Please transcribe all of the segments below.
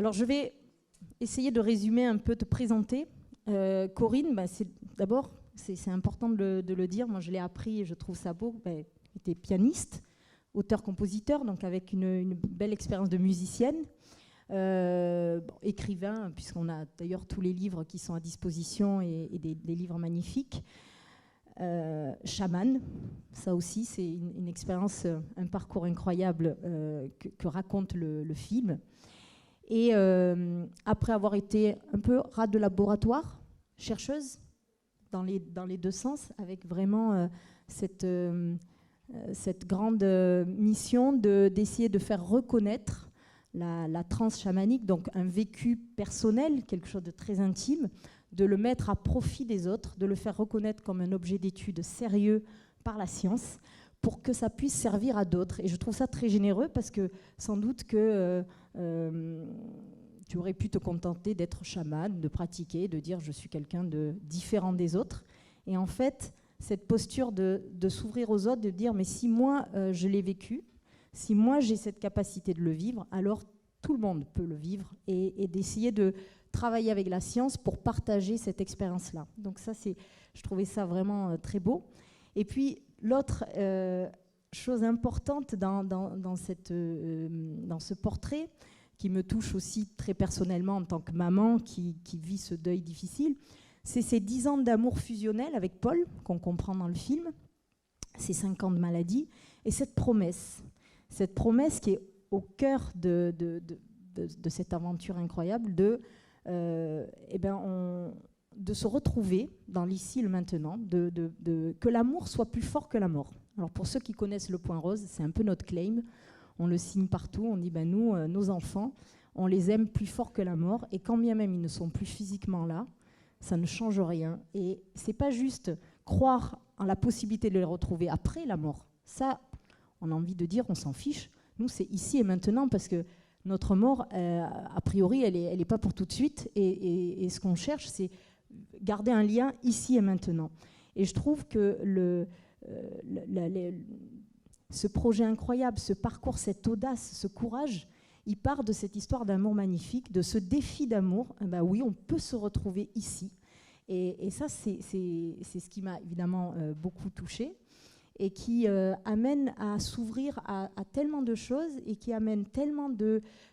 Alors, je vais essayer de résumer un peu, te présenter. Corinne, d'abord, c'est important de le dire. Moi, je l'ai appris et je trouve ça beau. Elle était pianiste, auteur-compositeur, donc avec une belle expérience de musicienne. Écrivain, puisqu'on a d'ailleurs tous les livres qui sont à disposition et des livres magnifiques. Chaman, ça aussi, c'est une expérience, un parcours incroyable que raconte le film. Et après avoir été un peu rat de laboratoire, chercheuse, dans les deux sens, avec vraiment cette grande mission d'essayer de faire reconnaître la transe chamanique, donc un vécu personnel, quelque chose de très intime, de le mettre à profit des autres, de le faire reconnaître comme un objet d'étude sérieux par la science, pour que ça puisse servir à d'autres. Et je trouve ça très généreux, parce que sans doute que tu aurais pu te contenter d'être chaman, de pratiquer, de dire je suis quelqu'un de différent des autres. Et en fait, cette posture de s'ouvrir aux autres, de dire mais si moi je l'ai vécu, si moi j'ai cette capacité de le vivre, alors tout le monde peut le vivre, et d'essayer de travailler avec la science pour partager cette expérience-là. Donc ça, je trouvais ça vraiment très beau. Et puis l'autre chose importante dans ce portrait, qui me touche aussi très personnellement en tant que maman qui vit ce deuil difficile, c'est ces 10 ans d'amour fusionnel avec Paul, qu'on comprend dans le film, ces 5 ans de maladie, et cette promesse qui est au cœur de cette aventure incroyable de se retrouver dans l'ici et le maintenant, que l'amour soit plus fort que la mort. Alors pour ceux qui connaissent le Point Rose, c'est un peu notre claim, on le signe partout, on dit nous, nos enfants, on les aime plus fort que la mort, et quand bien même ils ne sont plus physiquement là, ça ne change rien. Et c'est pas juste croire en la possibilité de les retrouver après la mort. Ça, on a envie de dire, on s'en fiche. Nous, c'est ici et maintenant, parce que notre mort, a priori, elle est pas pour tout de suite. Et ce qu'on cherche, c'est garder un lien ici et maintenant. Et je trouve que ce projet incroyable, ce parcours, cette audace, ce courage, il part de cette histoire d'amour magnifique, de ce défi d'amour. Oui, on peut se retrouver ici. Et ça, c'est ce qui m'a évidemment beaucoup touchée, et qui amène à s'ouvrir à tellement de choses, et qui amène tellement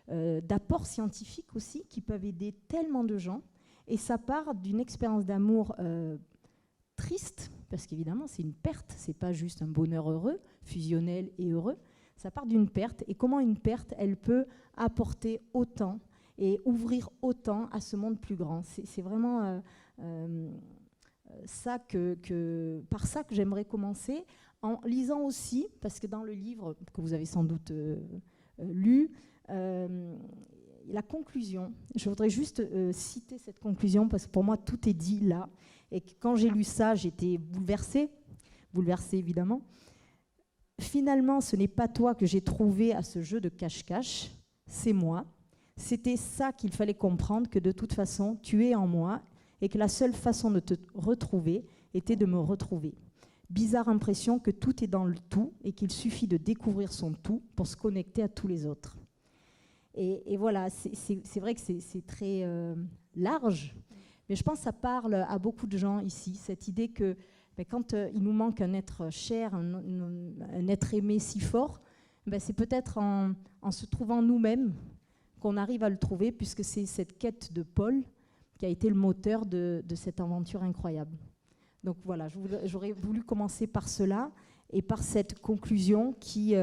d'apports scientifiques aussi, qui peuvent aider tellement de gens. Et ça part d'une expérience d'amour triste, parce qu'évidemment, c'est une perte, c'est pas juste un bonheur heureux, fusionnel et heureux. Ça part d'une perte, et comment une perte, elle peut apporter autant et ouvrir autant à ce monde plus grand. C'est vraiment par ça que j'aimerais commencer, en lisant aussi, parce que dans le livre que vous avez sans doute lu, la conclusion, je voudrais juste citer cette conclusion, parce que pour moi tout est dit là, et que quand j'ai lu ça, j'étais bouleversée évidemment. Finalement, ce n'est pas toi que j'ai trouvé à ce jeu de cache-cache, c'est moi. C'était ça qu'il fallait comprendre, que de toute façon, tu es en moi, et que la seule façon de te retrouver était de me retrouver. Bizarre impression que tout est dans le tout, et qu'il suffit de découvrir son tout pour se connecter à tous les autres. Et voilà, c'est vrai que c'est très large, mais je pense que ça parle à beaucoup de gens ici, cette idée que quand il nous manque un être cher, un être aimé si fort, c'est peut-être en se trouvant nous-mêmes qu'on arrive à le trouver, puisque c'est cette quête de Paul qui a été le moteur de cette aventure incroyable. Donc voilà, j'aurais voulu commencer par cela, et par cette conclusion qui...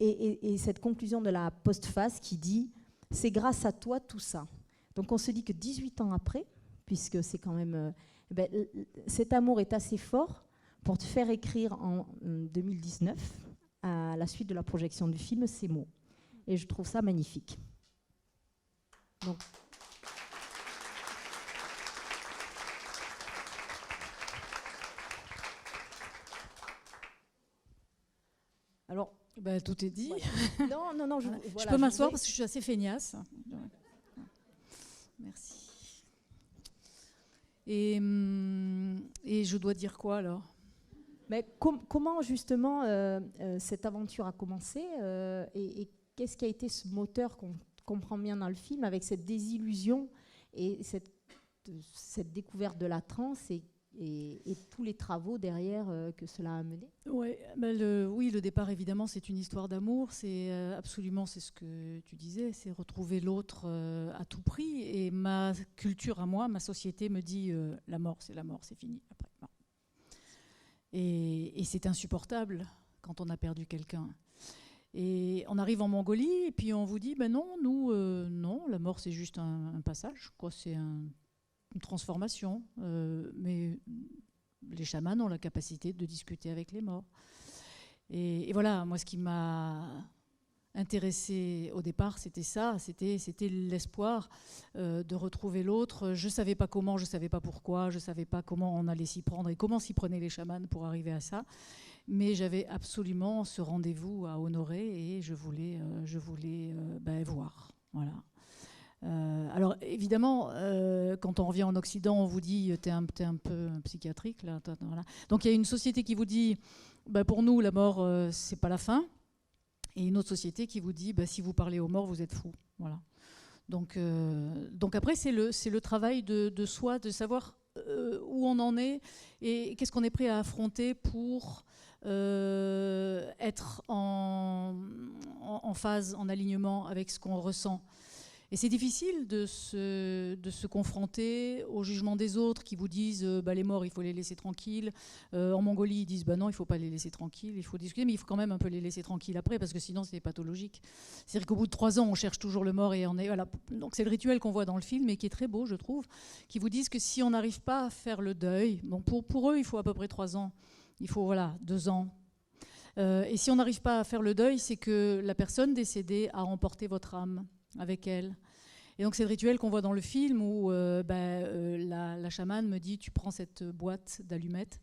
Et cette conclusion de la postface qui dit « c'est grâce à toi tout ça ». Donc on se dit que 18 ans après, puisque c'est quand même... cet amour est assez fort pour te faire écrire en 2019, à la suite de la projection du film, ces mots. Et je trouve ça magnifique. Donc... Alors, tout est dit. Ouais. Non. Je peux m'asseoir parce que je suis assez feignasse. Merci. Et je dois dire quoi alors ? Mais comment justement cette aventure a commencé, et qu'est-ce qui a été ce moteur comprends bien dans le film, avec cette désillusion et cette découverte de la transe et tous les travaux derrière que cela a mené. Ouais, oui, le départ, évidemment, c'est une histoire d'amour. C'est absolument, c'est ce que tu disais, c'est retrouver l'autre à tout prix. Et ma culture à moi, ma société me dit la mort, c'est fini. Après, non. Et c'est insupportable quand on a perdu quelqu'un. Et on arrive en Mongolie et puis on vous dit, ben non, nous, non, la mort c'est juste un passage, quoi, c'est une transformation. Mais les chamans ont la capacité de discuter avec les morts. Et voilà, moi ce qui m'a intéressée au départ, c'était ça, c'était l'espoir de retrouver l'autre. Je ne savais pas comment, je ne savais pas pourquoi, je ne savais pas comment on allait s'y prendre et comment s'y prenaient les chamans pour arriver à ça. Mais j'avais absolument ce rendez-vous à honorer et je voulais voir. Voilà. Alors évidemment, quand on revient en Occident, on vous dit t'es un peu psychiatrique là. Voilà. Donc il y a une société qui vous dit pour nous la mort c'est pas la fin, et une autre société qui vous dit si vous parlez aux morts vous êtes fou. Voilà. Donc après c'est le travail de soi, de savoir où on en est et qu'est-ce qu'on est prêt à affronter pour être en phase, en alignement avec ce qu'on ressent. Et c'est difficile de se confronter au jugement des autres qui vous disent les morts, il faut les laisser tranquilles. En Mongolie, ils disent non, il ne faut pas les laisser tranquilles, il faut discuter, mais il faut quand même un peu les laisser tranquilles après, parce que sinon, c'est pathologique. C'est-à-dire qu'au bout de 3 ans, on cherche toujours le mort et on est. Voilà. Donc, c'est le rituel qu'on voit dans le film et qui est très beau, je trouve, qui vous disent que si on n'arrive pas à faire le deuil, bon, pour eux, il faut à peu près 3 ans, il faut 2 ans. Et si on n'arrive pas à faire le deuil, c'est que la personne décédée a emporté votre âme avec elle. Et donc c'est le rituel qu'on voit dans le film où la chamane me dit tu prends cette boîte d'allumettes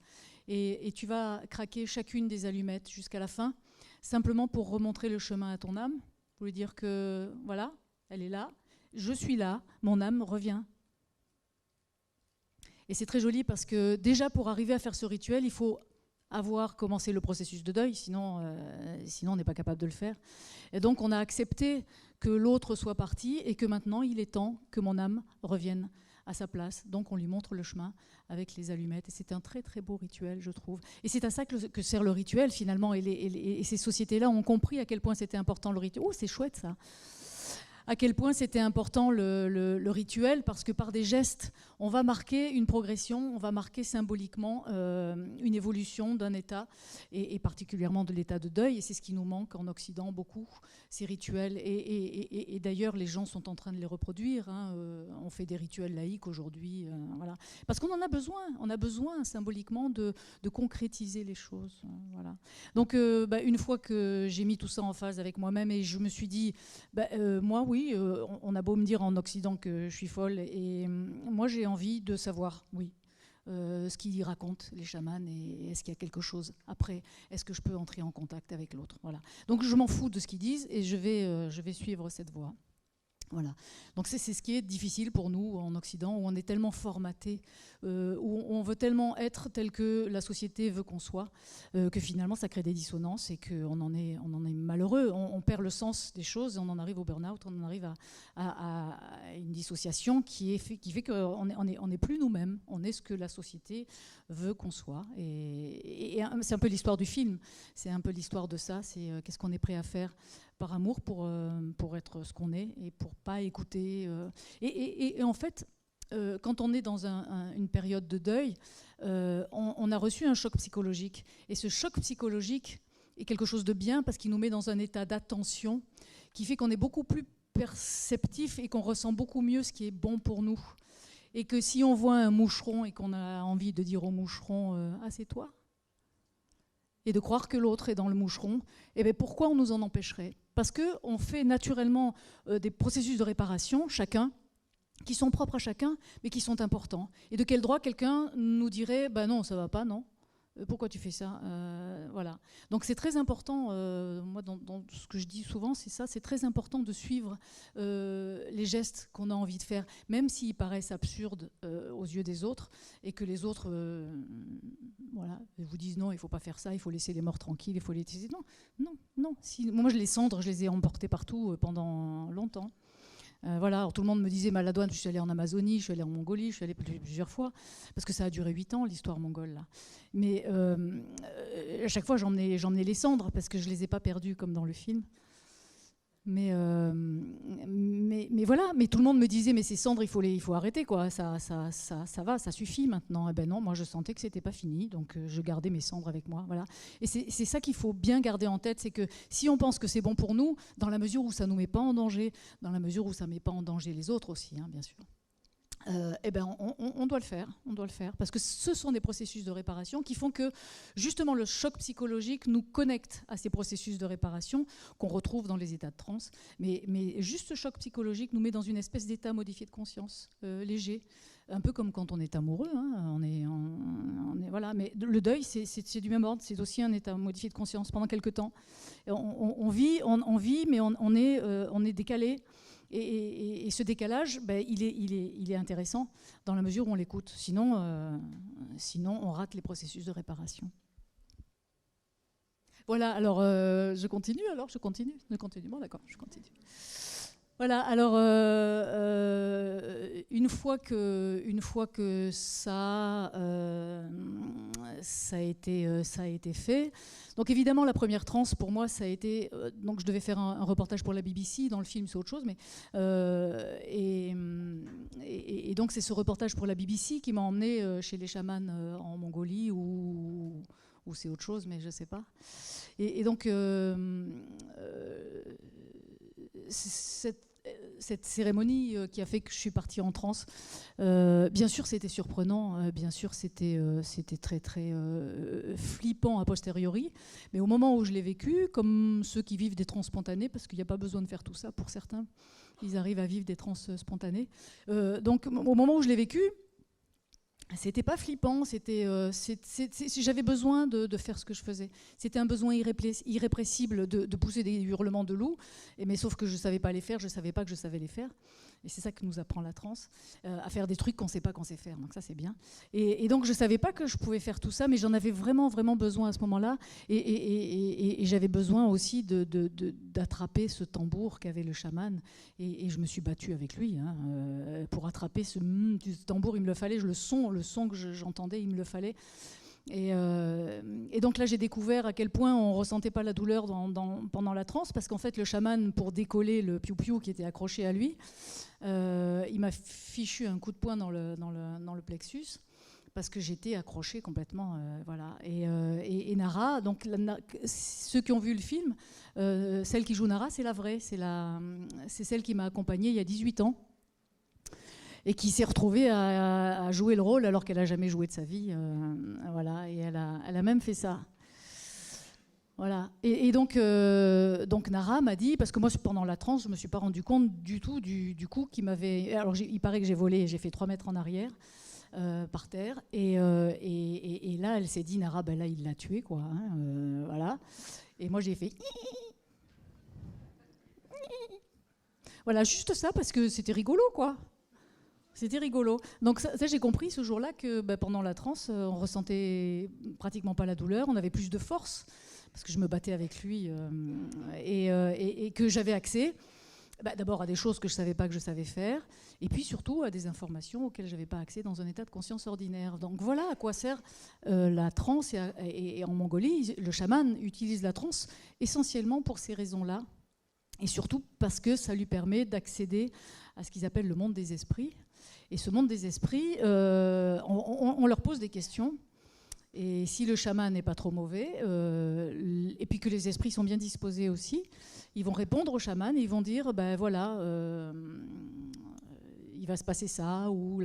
et tu vas craquer chacune des allumettes jusqu'à la fin, simplement pour remontrer le chemin à ton âme, pour lui dire que voilà, elle est là, je suis là, mon âme revient. Et c'est très joli parce que déjà pour arriver à faire ce rituel, il faut avoir commencé le processus de deuil, sinon on n'est pas capable de le faire. Et donc on a accepté que l'autre soit parti et que maintenant il est temps que mon âme revienne à sa place. Donc on lui montre le chemin avec les allumettes. Et c'est un très très beau rituel, je trouve. Et c'est à ça que sert le rituel finalement. Et ces sociétés-là ont compris à quel point c'était important le rituel. Oh, c'est chouette ça! À quel point c'était important le rituel, parce que par des gestes, on va marquer une progression, on va marquer symboliquement une évolution d'un état, et particulièrement de l'état de deuil, et c'est ce qui nous manque en Occident beaucoup, ces rituels, et d'ailleurs les gens sont en train de les reproduire, hein. On fait des rituels laïques aujourd'hui, voilà. Parce qu'on en a besoin, on a besoin symboliquement de concrétiser les choses, voilà. Donc une fois que j'ai mis tout ça en phase avec moi-même, et je me suis dit, moi oui, on a beau me dire en Occident que je suis folle, et moi j'ai envie de savoir, oui, ce qu'ils racontent les chamans, et est-ce qu'il y a quelque chose après, est-ce que je peux entrer en contact avec l'autre, voilà. Donc je m'en fous de ce qu'ils disent et je vais suivre cette voie. Voilà. Donc c'est ce qui est difficile pour nous en Occident, où on est tellement formaté, où on veut tellement être tel que la société veut qu'on soit, que finalement ça crée des dissonances et qu'on en est malheureux. On perd le sens des choses, on en arrive au burn-out, on en arrive à une dissociation qui fait qu'on n'est plus nous-mêmes, on est ce que la société veut qu'on soit. Et c'est un peu l'histoire du film, c'est un peu l'histoire de ça, c'est qu'est-ce qu'on est prêt à faire par amour pour être ce qu'on est et pour pas écouter. Et en fait, quand on est dans une période de deuil, on a reçu un choc psychologique. Et ce choc psychologique est quelque chose de bien parce qu'il nous met dans un état d'attention qui fait qu'on est beaucoup plus perceptif et qu'on ressent beaucoup mieux ce qui est bon pour nous. Et que si on voit un moucheron et qu'on a envie de dire au moucheron « Ah, c'est toi ?» et de croire que l'autre est dans le moucheron, eh bien pourquoi on nous en empêcherait? Parce qu'on fait naturellement des processus de réparation, chacun, qui sont propres à chacun, mais qui sont importants. Et de quel droit quelqu'un nous dirait « non, ça va pas, non. Pourquoi tu fais ça ?» Voilà. Donc c'est très important, moi dans ce que je dis souvent, c'est ça, c'est très important de suivre les gestes qu'on a envie de faire, même s'ils paraissent absurdes aux yeux des autres, et que les autres voilà, vous disent non, il ne faut pas faire ça, il faut laisser les morts tranquilles, il faut les laisser... Non. Moi les cendres, je les ai emportées partout pendant longtemps. Voilà, alors tout le monde me disait, Maladouane, je suis allée en Amazonie, je suis allée en Mongolie, je suis allée plusieurs fois, parce que ça a duré 8 ans, l'histoire mongole, là. Mais à chaque fois, j'emmenais les cendres, parce que je ne les ai pas perdues comme dans le film. Mais voilà, mais tout le monde me disait, mais ces cendres, il faut arrêter, quoi. Ça va, ça suffit maintenant. Eh ben non, moi je sentais que c'était pas fini, donc je gardais mes cendres avec moi. Voilà. Et c'est ça qu'il faut bien garder en tête, c'est que si on pense que c'est bon pour nous, dans la mesure où ça nous met pas en danger, dans la mesure où ça met pas en danger les autres aussi, hein, bien sûr. Eh ben on doit le faire, parce que ce sont des processus de réparation qui font que justement le choc psychologique nous connecte à ces processus de réparation qu'on retrouve dans les états de transe, mais juste ce choc psychologique nous met dans une espèce d'état modifié de conscience, léger, un peu comme quand on est amoureux, hein, on est voilà, mais le deuil c'est du même ordre, c'est aussi un état modifié de conscience pendant quelque temps. On vit, mais on est décalé. Et ce décalage, ben, il est intéressant dans la mesure où on l'écoute. Sinon, on rate les processus de réparation. Voilà, alors je continue. Bon, d'accord, je continue. Voilà, alors une fois que ça a été fait. Donc évidemment la première transe pour moi ça a été donc je devais faire un reportage pour la BBC, dans le film c'est autre chose, mais et donc c'est ce reportage pour la BBC qui m'a emmené chez les chamans en Mongolie ou c'est autre chose, mais je sais pas. Et donc cette cérémonie qui a fait que je suis partie en transe, bien sûr c'était surprenant, bien sûr c'était très très flippant a posteriori, mais au moment où je l'ai vécu, comme ceux qui vivent des trans spontanées, parce qu'il n'y a pas besoin de faire tout ça pour certains, ils arrivent à vivre des trans spontanées, donc au moment où je l'ai vécu, c'était pas flippant, j'avais besoin de faire ce que je faisais. C'était un besoin irrépressible de pousser des hurlements de loup, mais sauf que je savais pas les faire, je savais pas que je savais les faire. Et c'est ça que nous apprend la transe, à faire des trucs qu'on sait pas qu'on sait faire. Donc ça c'est bien. Et donc je savais pas que je pouvais faire tout ça, mais j'en avais vraiment vraiment besoin à ce moment-là. Et j'avais besoin aussi d'attraper ce tambour qu'avait le chaman. Et je me suis battue avec lui pour attraper ce tambour. Il me le fallait, le son que j'entendais, il me le fallait. Et donc là, j'ai découvert à quel point on ne ressentait pas la douleur pendant la transe, parce qu'en fait, le chaman, pour décoller le piou-piou qui était accroché à lui, il m'a fichu un coup de poing dans le plexus, parce que j'étais accrochée complètement. Voilà. Et Nara, donc ceux qui ont vu le film, celle qui joue Nara, c'est la vraie, c'est celle qui m'a accompagnée il y a 18 ans. Et qui s'est retrouvée à jouer le rôle alors qu'elle n'a jamais joué de sa vie. Voilà, et elle a même fait ça. Voilà. Et donc Nara m'a dit, parce que moi pendant la transe, je ne me suis pas rendu compte du tout du coup qu'il m'avait... Alors il paraît que j'ai volé et j'ai fait 3 mètres en arrière, par terre. Et là, elle s'est dit, Nara, ben là, il l'a tué, quoi. Voilà. Et moi, j'ai fait... Voilà, juste ça, parce que c'était rigolo, quoi. C'était rigolo. Donc ça j'ai compris ce jour-là que pendant la transe, on ressentait pratiquement pas la douleur, on avait plus de force, parce que je me battais avec lui, et que j'avais accès d'abord à des choses que je ne savais pas que je savais faire, et puis surtout à des informations auxquelles je n'avais pas accès dans un état de conscience ordinaire. Donc voilà à quoi sert la transe, et en Mongolie, le chaman utilise la transe essentiellement pour ces raisons-là, et surtout parce que ça lui permet d'accéder à ce qu'ils appellent le monde des esprits. Et ce monde des esprits, on leur pose des questions. Et si le chaman n'est pas trop mauvais, et puis que les esprits sont bien disposés aussi, ils vont répondre au chaman et ils vont dire, voilà, il va se passer ça, ou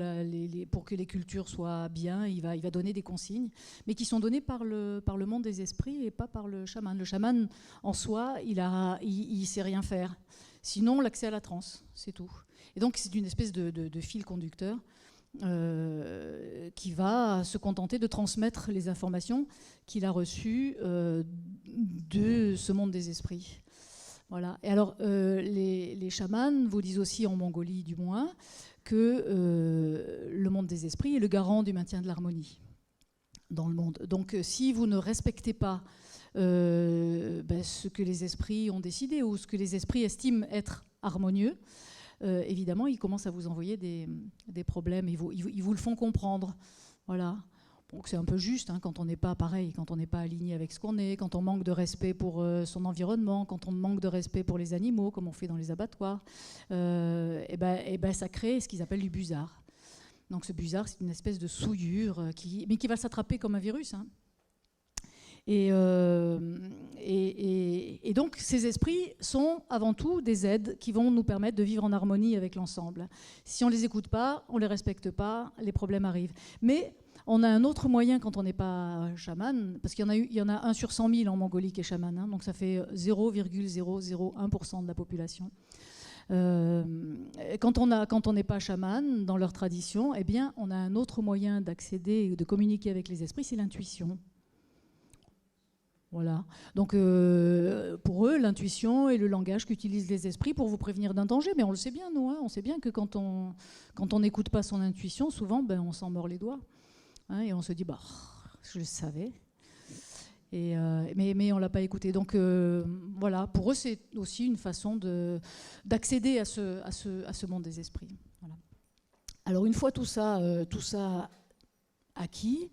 pour que les cultures soient bien, il va donner des consignes, mais qui sont données par le monde des esprits et pas par le chaman. Le chaman, en soi, il sait rien faire. Sinon, l'accès à la transe, c'est tout. Et donc, c'est une espèce de fil conducteur qui va se contenter de transmettre les informations qu'il a reçues de ce monde des esprits. Voilà. Et alors, les chamans vous disent aussi, en Mongolie du moins, que le monde des esprits est le garant du maintien de l'harmonie dans le monde. Donc, si vous ne respectez pas ce que les esprits ont décidé ou ce que les esprits estiment être harmonieux, évidemment, ils commencent à vous envoyer des problèmes. Ils vous le font comprendre. Voilà. Donc c'est un peu juste quand on n'est pas pareil, quand on n'est pas aligné avec ce qu'on est, quand on manque de respect pour son environnement, quand on manque de respect pour les animaux, comme on fait dans les abattoirs, et ben, ça crée ce qu'ils appellent du busard. Donc ce busard, c'est une espèce de souillure, mais qui va s'attraper comme un virus. Et donc ces esprits sont avant tout des aides qui vont nous permettre de vivre en harmonie avec l'ensemble. Si on ne les écoute pas, on ne les respecte pas, les problèmes arrivent. Mais on a un autre moyen quand on n'est pas chaman, parce qu'il y en a 1 sur 100 000 en Mongolie qui est chaman, donc ça fait 0,001% de la population. Quand on n'est pas chaman, dans leur tradition, eh bien, on a un autre moyen d'accéder, de communiquer avec les esprits, c'est l'intuition. Voilà. Donc, pour eux, l'intuition est le langage qu'utilisent les esprits pour vous prévenir d'un danger. Mais on le sait bien, nous. On sait bien que quand on n'écoute pas son intuition, souvent, on s'en mord les doigts. Et on se dit, je le savais. Mais on ne l'a pas écouté. Donc, voilà. Pour eux, c'est aussi une façon d'accéder à ce monde des esprits. Voilà. Alors, une fois tout ça acquis,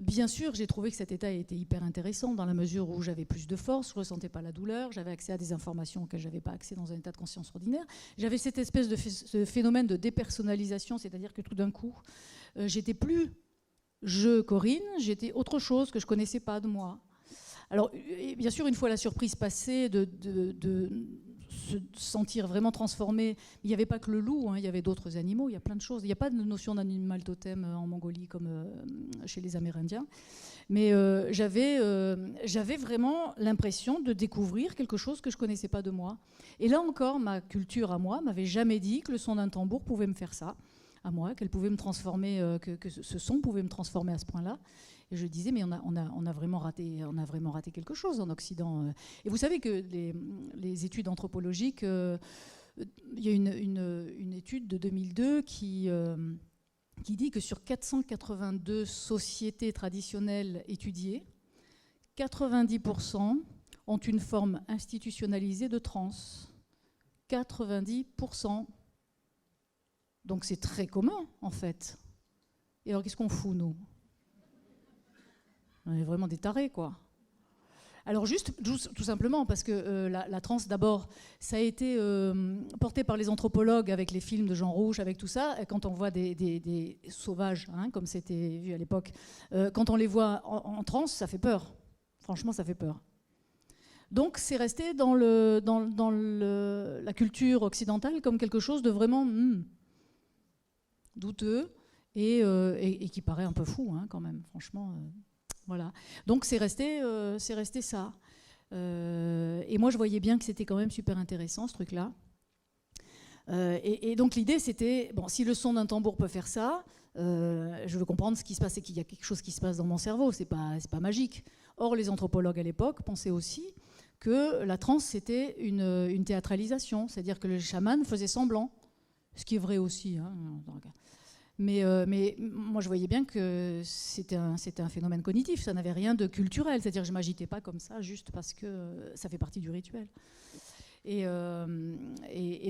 bien sûr, j'ai trouvé que cet état était hyper intéressant dans la mesure où j'avais plus de force, je ne ressentais pas la douleur, j'avais accès à des informations auxquelles je n'avais pas accès dans un état de conscience ordinaire. J'avais cette espèce de phénomène de dépersonnalisation, c'est-à-dire que tout d'un coup, j'étais plus Corinne, j'étais autre chose que je ne connaissais pas de moi. Alors, bien sûr, une fois la surprise passée de se sentir vraiment transformé, il n'y avait pas que le loup, il y avait d'autres animaux, il y a plein de choses. Il n'y a pas de notion d'animal totem en Mongolie comme chez les Amérindiens. Mais j'avais vraiment l'impression de découvrir quelque chose que je ne connaissais pas de moi. Et là encore, ma culture à moi m'avait jamais dit que le son d'un tambour pouvait me faire ça à moi, qu'elle pouvait me transformer, que ce son pouvait me transformer à ce point-là. Et je disais, mais on a vraiment raté quelque chose en Occident. Et vous savez que les études anthropologiques, il y a une étude de 2002 qui dit que sur 482 sociétés traditionnelles étudiées, 90% ont une forme institutionnalisée de transe. 90%. Donc c'est très commun, en fait. Et alors, qu'est-ce qu'on fout, nous ? On est vraiment des tarés, quoi. Alors juste, tout simplement, parce que la transe, d'abord, ça a été porté par les anthropologues avec les films de Jean Rouch, avec tout ça. Et quand on voit des sauvages, comme c'était vu à l'époque, quand on les voit en transe, ça fait peur. Franchement, ça fait peur. Donc c'est resté dans la culture occidentale comme quelque chose de vraiment douteux et qui paraît un peu fou, quand même, franchement. Voilà. Donc c'est resté ça. Et moi je voyais bien que c'était quand même super intéressant ce truc-là. Et donc l'idée c'était, bon, si le son d'un tambour peut faire ça, je veux comprendre ce qui se passe, et qu'il y a quelque chose qui se passe dans mon cerveau, c'est pas magique. Or les anthropologues à l'époque pensaient aussi que la transe c'était une théâtralisation, c'est-à-dire que le chaman faisait semblant, ce qui est vrai aussi. Mais moi, je voyais bien que c'était un phénomène cognitif, ça n'avait rien de culturel, c'est-à-dire que je ne m'agitais pas comme ça juste parce que ça fait partie du rituel. Et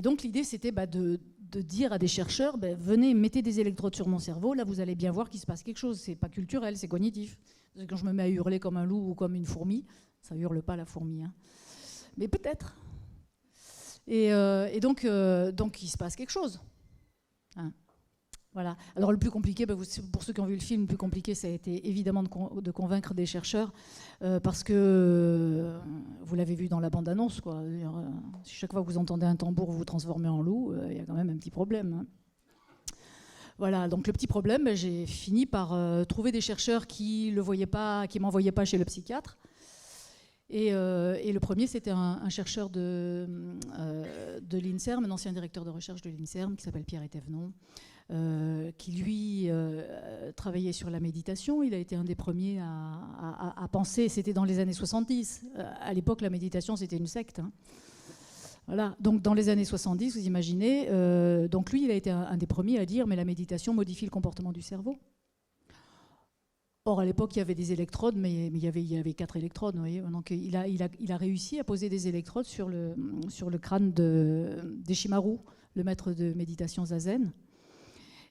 donc l'idée, c'était de dire à des chercheurs, venez, mettez des électrodes sur mon cerveau, là vous allez bien voir qu'il se passe quelque chose, c'est pas culturel, c'est cognitif. Parce que quand je me mets à hurler comme un loup ou comme une fourmi, ça hurle pas la fourmi, mais peut-être. Et donc il se passe quelque chose. Voilà. Alors le plus compliqué, pour ceux qui ont vu le film, le plus compliqué, ça a été évidemment de convaincre des chercheurs, parce que vous l'avez vu dans la bande-annonce, quoi. Si chaque fois que vous entendez un tambour, vous vous transformez en loup, il y a quand même un petit problème. Voilà. Donc le petit problème, j'ai fini par trouver des chercheurs qui le voyaient pas, qui m'envoyaient pas chez le psychiatre. Et le premier, c'était un chercheur de l'INSERM, un ancien directeur de recherche de l'INSERM, qui s'appelle Pierre Éthévenon. Qui lui travaillait sur la méditation. Il a été un des premiers à penser, c'était dans les années 70. À l'époque, la méditation, c'était une secte. Voilà. Donc dans les années 70, vous imaginez, donc lui, il a été un des premiers à dire, mais la méditation modifie le comportement du cerveau. Or, à l'époque, il y avait des électrodes, mais il y avait 4 électrodes. Vous voyez. Donc il a réussi à poser des électrodes sur le crâne d'Eshimaru, le maître de méditation Zazen.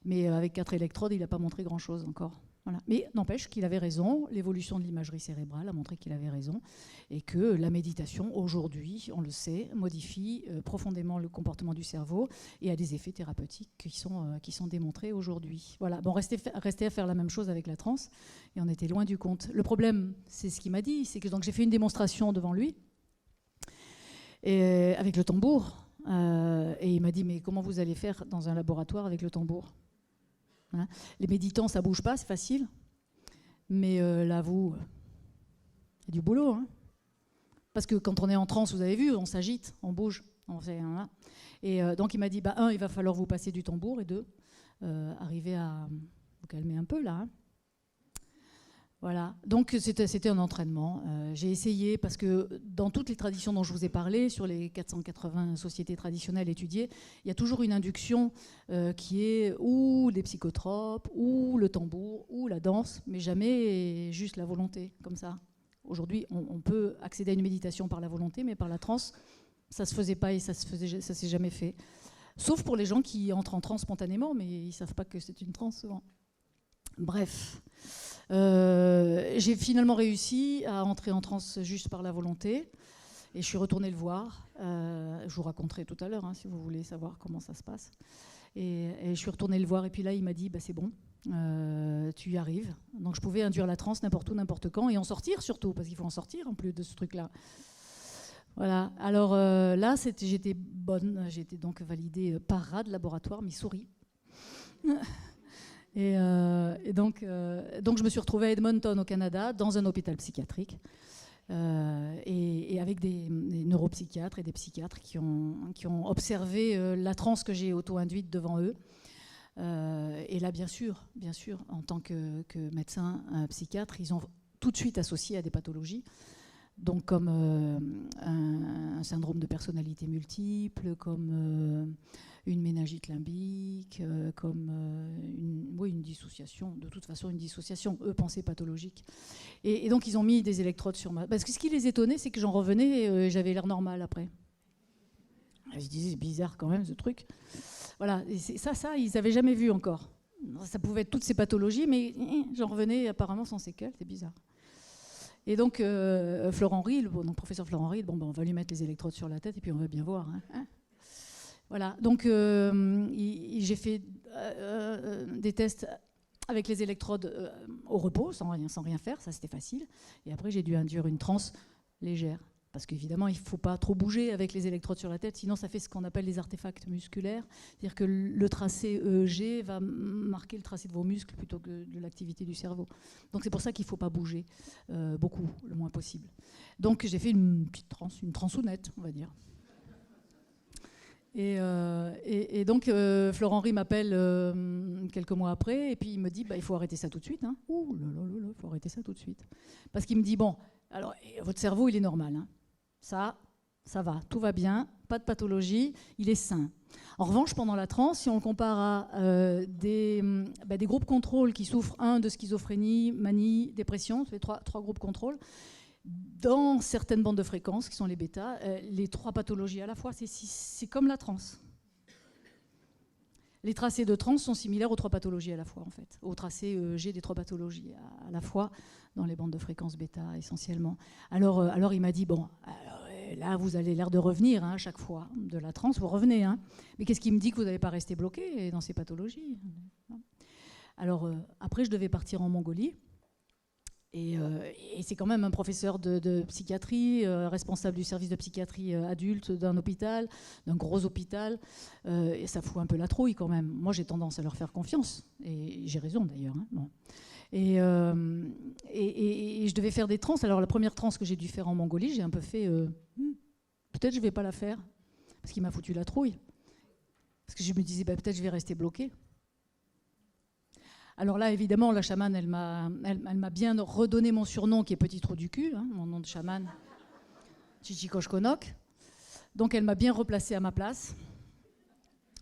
Mais avec 4 électrodes, il n'a pas montré grand-chose encore. Voilà. Mais n'empêche qu'il avait raison, l'évolution de l'imagerie cérébrale a montré qu'il avait raison, et que la méditation, aujourd'hui, on le sait, modifie profondément le comportement du cerveau et a des effets thérapeutiques qui sont démontrés aujourd'hui. Voilà. Bon, restait à faire la même chose avec la transe, et on était loin du compte. Le problème, c'est ce qu'il m'a dit, c'est que donc, j'ai fait une démonstration devant lui, et, avec le tambour, et il m'a dit, mais comment vous allez faire dans un laboratoire avec le tambour ? Hein, les méditants, ça bouge pas, c'est facile. Mais là, il y a du boulot. Hein. Parce que quand on est en transe, vous avez vu, on s'agite, on bouge. On fait, hein. Et donc il m'a dit, il va falloir vous passer du tambour, et 2, arriver à vous calmer un peu là. Hein. Voilà, donc c'était un entraînement. J'ai essayé, parce que dans toutes les traditions dont je vous ai parlé, sur les 480 sociétés traditionnelles étudiées, il y a toujours une induction qui est ou les psychotropes, ou le tambour, ou la danse, mais jamais juste la volonté, comme ça. Aujourd'hui, on peut accéder à une méditation par la volonté, mais par la transe, ça ne se faisait pas et ça s'est jamais fait. Sauf pour les gens qui entrent en transe spontanément, mais ils ne savent pas que c'est une transe souvent. Bref, j'ai finalement réussi à entrer en transe juste par la volonté, et je suis retournée le voir. Je vous raconterai tout à l'heure, hein, si vous voulez savoir comment ça se passe. Et je suis retournée le voir, et puis là il m'a dit c'est bon, tu y arrives. Donc je pouvais induire la transe n'importe où, n'importe quand, et en sortir surtout, parce qu'il faut en sortir en plus de ce truc-là. Voilà. Alors là j'étais bonne, j'étais donc validée par RAD laboratoire Missouri. Et donc je me suis retrouvée à Edmonton, au Canada, dans un hôpital psychiatrique, et avec des neuropsychiatres et des psychiatres qui ont observé la transe que j'ai auto-induite devant eux. Et là, bien sûr, en tant que médecin, psychiatre, ils ont tout de suite associé à des pathologies, donc comme un syndrome de personnalité multiple, comme une méningite limbique, comme une dissociation, de toute façon une dissociation, eux pensaient pathologique. Et donc ils ont mis des électrodes sur ma... Parce que ce qui les étonnait, c'est que j'en revenais et j'avais l'air normal après. Et je disais, c'est bizarre quand même ce truc. Voilà, et ça, ils n'avaient jamais vu encore. Ça pouvait être toutes ces pathologies, mais j'en revenais apparemment sans séquelles, c'est bizarre. Et donc Florent Riel, donc professeur Florent Riel, on va lui mettre les électrodes sur la tête et puis on va bien voir. Hein. Voilà, donc j'ai fait des tests avec les électrodes au repos, sans rien faire, ça c'était facile. Et après j'ai dû induire une transe légère. Parce qu'évidemment, il ne faut pas trop bouger avec les électrodes sur la tête, sinon ça fait ce qu'on appelle les artefacts musculaires. C'est-à-dire que le tracé EEG va marquer le tracé de vos muscles plutôt que de l'activité du cerveau. Donc c'est pour ça qu'il ne faut pas bouger beaucoup, le moins possible. Donc j'ai fait une petite transe, une transounette, on va dire. Et donc Florent Riel m'appelle quelques mois après, et puis il me dit il faut arrêter ça tout de suite. Hein. Ouh là là là, il faut arrêter ça tout de suite. Parce qu'il me dit alors votre cerveau il est normal. Hein. Ça va, tout va bien, pas de pathologie, il est sain. En revanche, pendant la transe, si on le compare à des groupes contrôles qui souffrent, de schizophrénie, manie, dépression, c'est trois groupes contrôles, dans certaines bandes de fréquences, qui sont les bêta, les 3 pathologies à la fois, c'est comme la transe. Les tracés de transe sont similaires aux 3 pathologies à la fois, en fait, aux tracés EEG des 3 pathologies à la fois, dans les bandes de fréquences bêta essentiellement. Alors il m'a dit, là vous avez l'air de revenir à chaque fois de la transe, vous revenez. Hein. Mais qu'est-ce qui me dit que vous n'allez pas rester bloqué dans ces pathologies ? Alors après je devais partir en Mongolie. Et c'est quand même un professeur de psychiatrie, responsable du service de psychiatrie adulte d'un hôpital, d'un gros hôpital. Et ça fout un peu la trouille quand même. Moi, j'ai tendance à leur faire confiance. Et j'ai raison d'ailleurs. Hein, bon. Et je devais faire des transes. Alors la première transe que j'ai dû faire en Mongolie, j'ai un peu fait... peut-être je ne vais pas la faire. Parce qu'il m'a foutu la trouille. Parce que je me disais, peut-être je vais rester bloquée. Alors là, évidemment, la chamane, elle m'a bien redonné mon surnom qui est Petit Trou du Cul, hein, mon nom de chamane, Chichikoshkonok. Donc elle m'a bien replacée à ma place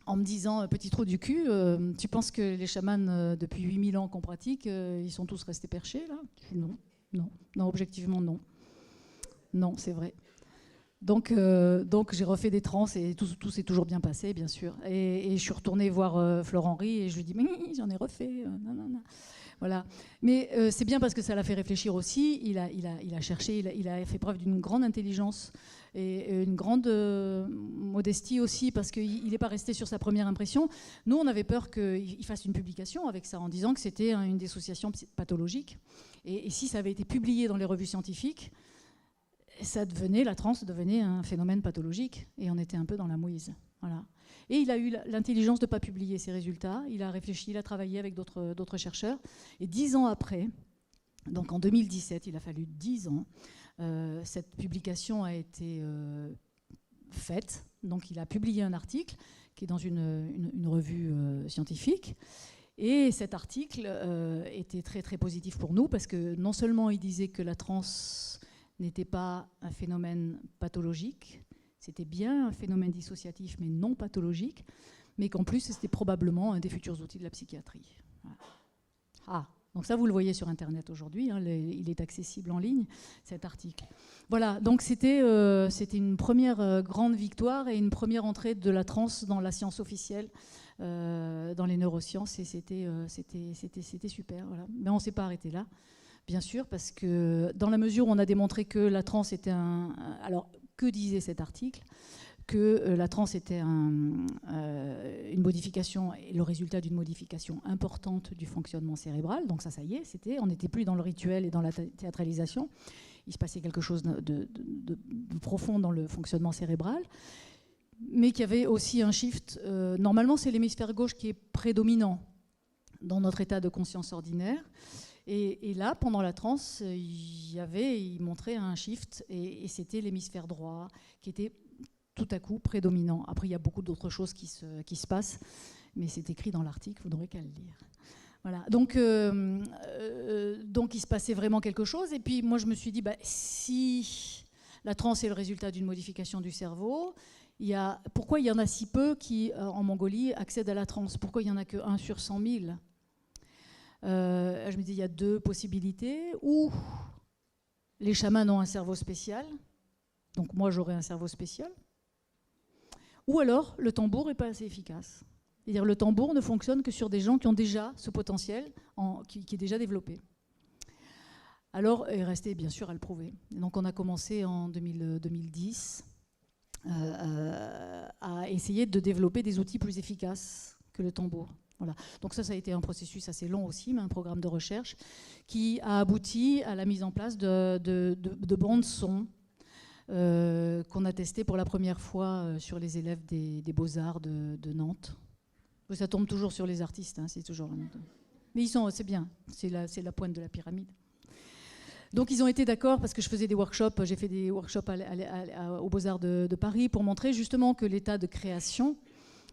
en me disant, Petit Trou du Cul, tu penses que les chamans, depuis 8000 ans qu'on pratique, ils sont tous restés perchés là ? Non, objectivement non. Non, c'est vrai. Donc j'ai refait des trans et tout s'est toujours bien passé, bien sûr. Et je suis retournée voir Florent Henry et je lui ai dit mais j'en ai refait. Non. Voilà. Mais c'est bien parce que ça l'a fait réfléchir aussi. Il a cherché, il a fait preuve d'une grande intelligence et une grande modestie aussi parce qu'il n'est pas resté sur sa première impression. Nous, on avait peur qu'il fasse une publication avec ça en disant que c'était une dissociation pathologique. Et si ça avait été publié dans les revues scientifiques, la transe devenait un phénomène pathologique et on était un peu dans la mouise. Voilà. Et il a eu l'intelligence de ne pas publier ses résultats. Il a réfléchi, il a travaillé avec d'autres chercheurs. Et 10 ans après, donc en 2017, il a fallu 10 ans, cette publication a été faite. Donc il a publié un article qui est dans une revue scientifique. Et cet article était très très positif pour nous parce que non seulement il disait que la transe n'était pas un phénomène pathologique, c'était bien un phénomène dissociatif mais non pathologique, mais qu'en plus c'était probablement un des futurs outils de la psychiatrie. Voilà. Ah, donc ça vous le voyez sur Internet aujourd'hui, hein, il est accessible en ligne, cet article. Voilà, donc c'était une première grande victoire et une première entrée de la transe dans la science officielle, dans les neurosciences, et c'était super. Voilà. Mais on ne s'est pas arrêté là. Bien sûr, parce que dans la mesure où on a démontré que la transe était alors, que disait cet article ? Que la transe était une modification, et le résultat d'une modification importante du fonctionnement cérébral. Donc ça y est, on n'était plus dans le rituel et dans la théâtralisation. Il se passait quelque chose de profond dans le fonctionnement cérébral. Mais qu'il y avait aussi un shift. Normalement, c'est l'hémisphère gauche qui est prédominant dans notre état de conscience ordinaire. Et là, pendant la transe, il montrait un shift et c'était l'hémisphère droit qui était tout à coup prédominant. Après, il y a beaucoup d'autres choses qui se passent, mais c'est écrit dans l'article, vous n'aurez qu'à le lire. Voilà. Donc, il se passait vraiment quelque chose. Et puis, moi, je me suis dit, si la transe est le résultat d'une modification du cerveau, pourquoi il y en a si peu qui, en Mongolie, accèdent à la transe ? Pourquoi il n'y en a que 1 sur 100 000 ? Je me dis, il y a 2 possibilités. Ou les chamans ont un cerveau spécial, donc moi j'aurais un cerveau spécial. Ou alors le tambour n'est pas assez efficace. C'est-à-dire le tambour ne fonctionne que sur des gens qui ont déjà ce potentiel qui est déjà développé. Alors il restait bien sûr à le prouver. Et donc on a commencé en 2010 à essayer de développer des outils plus efficaces que le tambour. Voilà. Donc ça a été un processus assez long aussi, mais un programme de recherche qui a abouti à la mise en place de bandes son qu'on a testé pour la première fois sur les élèves des Beaux-Arts de Nantes. Ça tombe toujours sur les artistes, hein, c'est toujours. Mais c'est bien, c'est la pointe de la pyramide. Donc ils ont été d'accord parce que je faisais des workshops, j'ai fait des workshops aux Beaux-Arts de Paris pour montrer justement que l'état de création,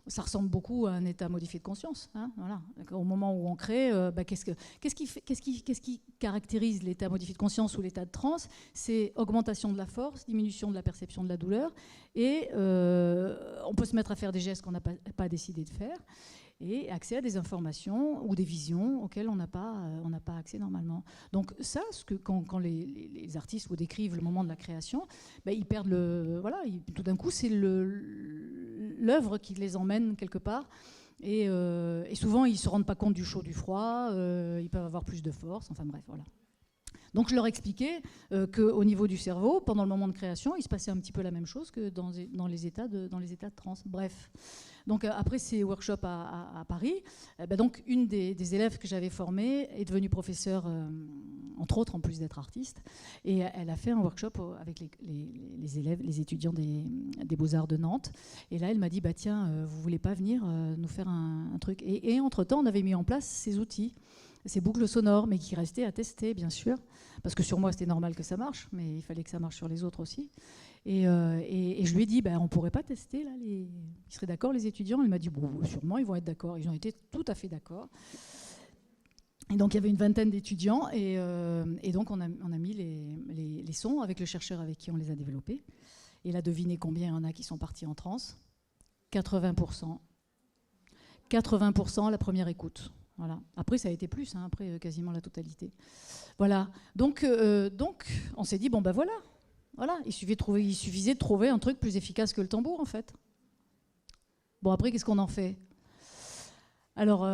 ça ressemble beaucoup à un état modifié de conscience. Hein, voilà. Au moment où on crée, qu'est-ce qui caractérise l'état modifié de conscience ou l'état de transe ? C'est augmentation de la force, diminution de la perception de la douleur, et on peut se mettre à faire des gestes qu'on n'a pas décidé de faire, et accès à des informations ou des visions auxquelles on n'a pas accès normalement. Donc ça, quand les artistes vous décrivent le moment de la création, ils perdent tout d'un coup, c'est l'œuvre qui les emmène quelque part. Et souvent, ils ne se rendent pas compte du chaud, du froid, ils peuvent avoir plus de force, enfin bref, voilà. Donc je leur expliquais qu'au niveau du cerveau, pendant le moment de création, il se passait un petit peu la même chose que dans les états de transe. Bref. Donc après ces workshops à Paris, donc une des élèves que j'avais formée est devenue professeure, entre autres, en plus d'être artiste, et elle a fait un workshop avec les élèves, les étudiants des Beaux-Arts de Nantes. Et là, elle m'a dit, tiens, vous voulez pas venir nous faire un truc ? Et entre-temps, on avait mis en place ces outils, ces boucles sonores, mais qui restaient à tester, bien sûr, parce que sur moi, c'était normal que ça marche, mais il fallait que ça marche sur les autres aussi. Et je lui ai dit, on ne pourrait pas tester, là, ils seraient d'accord, les étudiants ? Il m'a dit, bon, sûrement, ils vont être d'accord. Ils ont été tout à fait d'accord. Et donc, il y avait une vingtaine d'étudiants, et donc, on a mis les sons avec le chercheur avec qui on les a développés. Et là, devinez combien il y en a qui sont partis en transe ? 80%. 80% à la première écoute. Voilà. Après, ça a été plus, hein, après quasiment la totalité. Voilà. Donc on s'est dit, voilà. Voilà, il suffisait de trouver un truc plus efficace que le tambour, en fait. Bon, après, qu'est-ce qu'on en fait ? Alors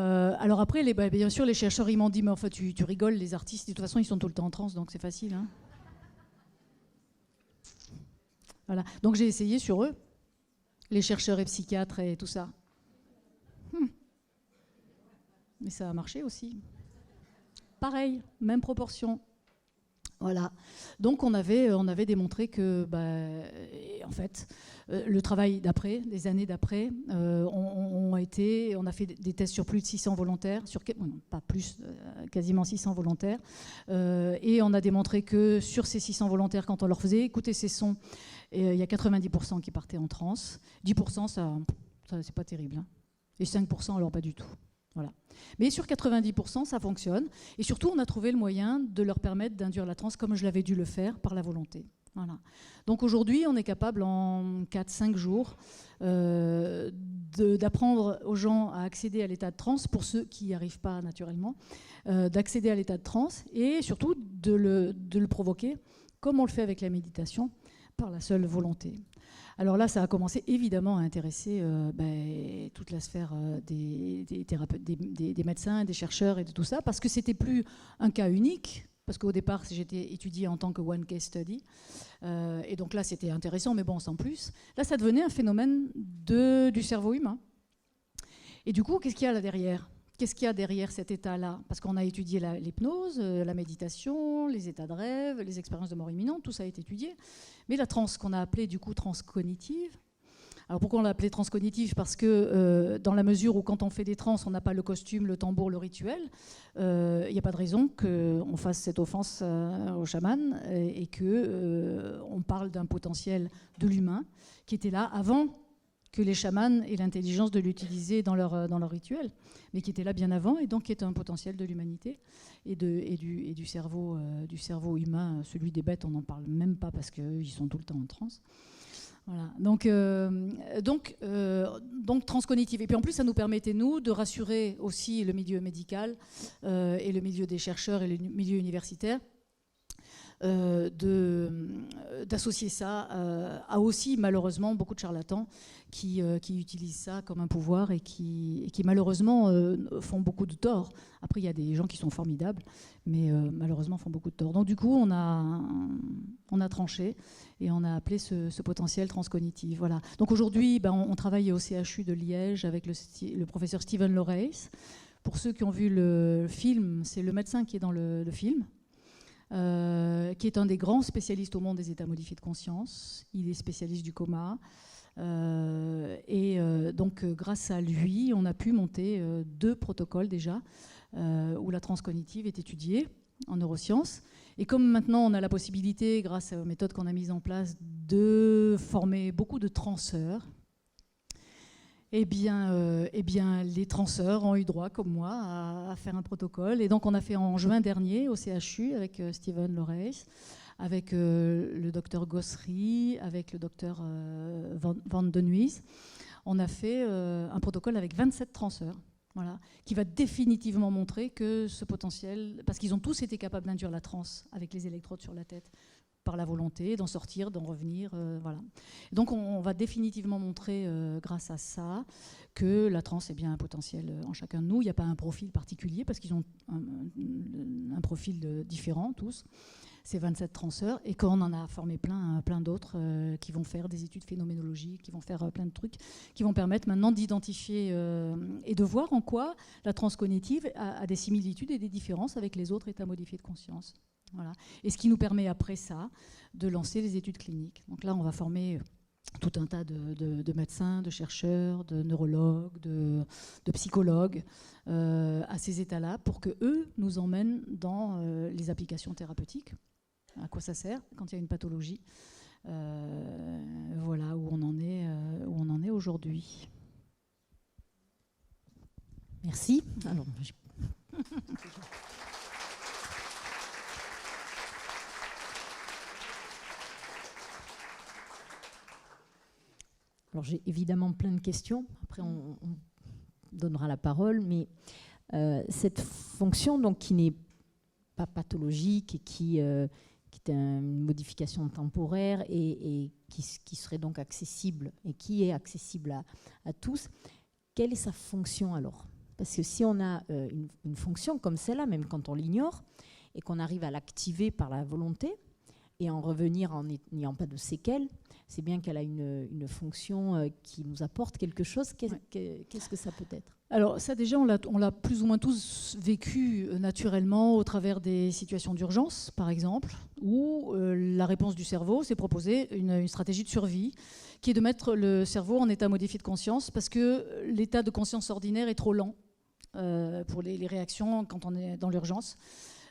après, bien sûr, les chercheurs, ils m'ont dit, mais en fait, tu rigoles, les artistes, de toute façon, ils sont tout le temps en transe, donc c'est facile. Hein. Voilà. Donc j'ai essayé sur eux, les chercheurs et psychiatres et tout ça. Mais ça a marché aussi. Pareil, même proportion. Voilà. Donc on avait démontré que, en fait, le travail d'après, des années d'après, on a fait des tests sur plus de 600 volontaires, pas plus, quasiment 600 volontaires, et on a démontré que sur ces 600 volontaires, quand on leur faisait écouter ces sons, il y a 90% qui partaient en transe, 10% ça c'est pas terrible, hein. Et 5% alors pas du tout. Voilà. Mais sur 90%, ça fonctionne. Et surtout, on a trouvé le moyen de leur permettre d'induire la transe comme je l'avais dû le faire par la volonté. Voilà. Donc aujourd'hui, on est capable en 4-5 jours d'apprendre aux gens à accéder à l'état de transe, pour ceux qui n'y arrivent pas naturellement, d'accéder à l'état de transe et surtout de le provoquer, comme on le fait avec la méditation, par la seule volonté. Alors là, ça a commencé évidemment à intéresser toute la sphère des thérapeutes, des médecins, des chercheurs et de tout ça, parce que c'était plus un cas unique, parce qu'au départ, j'étais étudiée en tant que one case study, et donc là, c'était intéressant, mais bon, sans plus. Là, ça devenait un phénomène du cerveau humain. Et du coup, qu'est-ce qu'il y a là derrière ? Qu'est-ce qu'il y a derrière cet état-là ? Parce qu'on a étudié l'hypnose, la méditation, les états de rêve, les expériences de mort imminente, tout ça a été étudié. Mais la transe, qu'on a appelée du coup transe cognitive. Alors pourquoi on l'a appelée transe cognitive ? Parce que dans la mesure où quand on fait des trans, on n'a pas le costume, le tambour, le rituel, il n'y a pas de raison qu'on fasse cette offense au chaman et qu'on parle d'un potentiel de l'humain qui était là avant que les chamans aient l'intelligence de l'utiliser dans leur rituel, mais qui était là bien avant, et donc qui est un potentiel de l'humanité et du cerveau humain. Celui des bêtes, on n'en parle même pas parce qu'ils sont tout le temps en transe. Voilà. Donc transcognitive. Et puis en plus, ça nous permettait, nous, de rassurer aussi le milieu médical et le milieu des chercheurs et le milieu universitaire, d'associer ça à aussi malheureusement beaucoup de charlatans qui utilisent ça comme un pouvoir et qui malheureusement font beaucoup de tort. Après, il y a des gens qui sont formidables, mais malheureusement font beaucoup de tort. Donc du coup, on a tranché et on a appelé ce potentiel transcognitif. Voilà. Donc aujourd'hui, on travaille au CHU de Liège avec le professeur Steven Loreis. Pour ceux qui ont vu le film, c'est le médecin qui est dans le film. Qui est un des grands spécialistes au monde des états modifiés de conscience. Il est spécialiste du coma. Donc, grâce à lui, on a pu monter 2 protocoles déjà, où la transe cognitive est étudiée en neurosciences. Et comme maintenant, on a la possibilité, grâce aux méthodes qu'on a mises en place, de former beaucoup de transeurs, eh bien, les transeurs ont eu droit, comme moi, à faire un protocole. Et donc, on a fait en juin dernier au CHU avec Steven Loreis, avec le docteur Gossery, avec le docteur Van de Nuys. On a fait un protocole avec 27 transeurs, voilà, qui va définitivement montrer que ce potentiel, parce qu'ils ont tous été capables d'induire la transe avec les électrodes sur la tête, par la volonté d'en sortir, d'en revenir, voilà. Donc on va définitivement montrer, grâce à ça, que la transe est bien un potentiel en chacun de nous. Il n'y a pas un profil particulier, parce qu'ils ont un profil différent tous, ces 27 transeurs, et qu'on en a formé plein d'autres qui vont faire des études phénoménologiques, qui vont faire plein de trucs, qui vont permettre maintenant d'identifier et de voir en quoi la transe cognitive a des similitudes et des différences avec les autres états modifiés de conscience. Voilà. Et ce qui nous permet après ça de lancer les études cliniques. Donc là, on va former tout un tas de médecins, de chercheurs, de neurologues, de psychologues à ces états-là pour qu'eux nous emmènent dans les applications thérapeutiques. À quoi ça sert quand il y a une pathologie. Voilà où on en est aujourd'hui. Merci. Alors, Alors j'ai évidemment plein de questions. Après, on donnera la parole, mais cette fonction donc qui n'est pas pathologique et qui qui est une modification temporaire et qui serait donc accessible et qui est accessible à tous. Quelle est sa fonction alors? Parce que si on a une fonction comme celle-là, même quand on l'ignore, et qu'on arrive à l'activer par la volonté, et en revenir en n'ayant pas de séquelles, c'est bien qu'elle a une fonction qui nous apporte quelque chose. Qu'est-ce que ça peut être? Alors ça déjà, on l'a plus ou moins tous vécu naturellement au travers des situations d'urgence, par exemple, où la réponse du cerveau s'est proposée une stratégie de survie, qui est de mettre le cerveau en état modifié de conscience, parce que l'état de conscience ordinaire est trop lent pour les réactions quand on est dans l'urgence.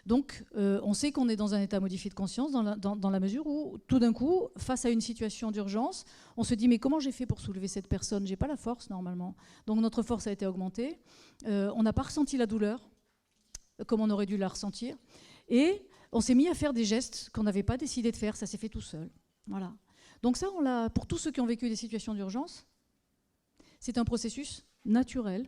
Donc, on sait qu'on est dans un état modifié de conscience dans la mesure où, tout d'un coup, face à une situation d'urgence, on se dit « mais comment j'ai fait pour soulever cette personne? J'ai pas la force, normalement. » Donc, notre force a été augmentée. On n'a pas ressenti la douleur, comme on aurait dû la ressentir. Et on s'est mis à faire des gestes qu'on n'avait pas décidé de faire. Ça s'est fait tout seul. Voilà. Donc ça, pour tous ceux qui ont vécu des situations d'urgence, c'est un processus naturel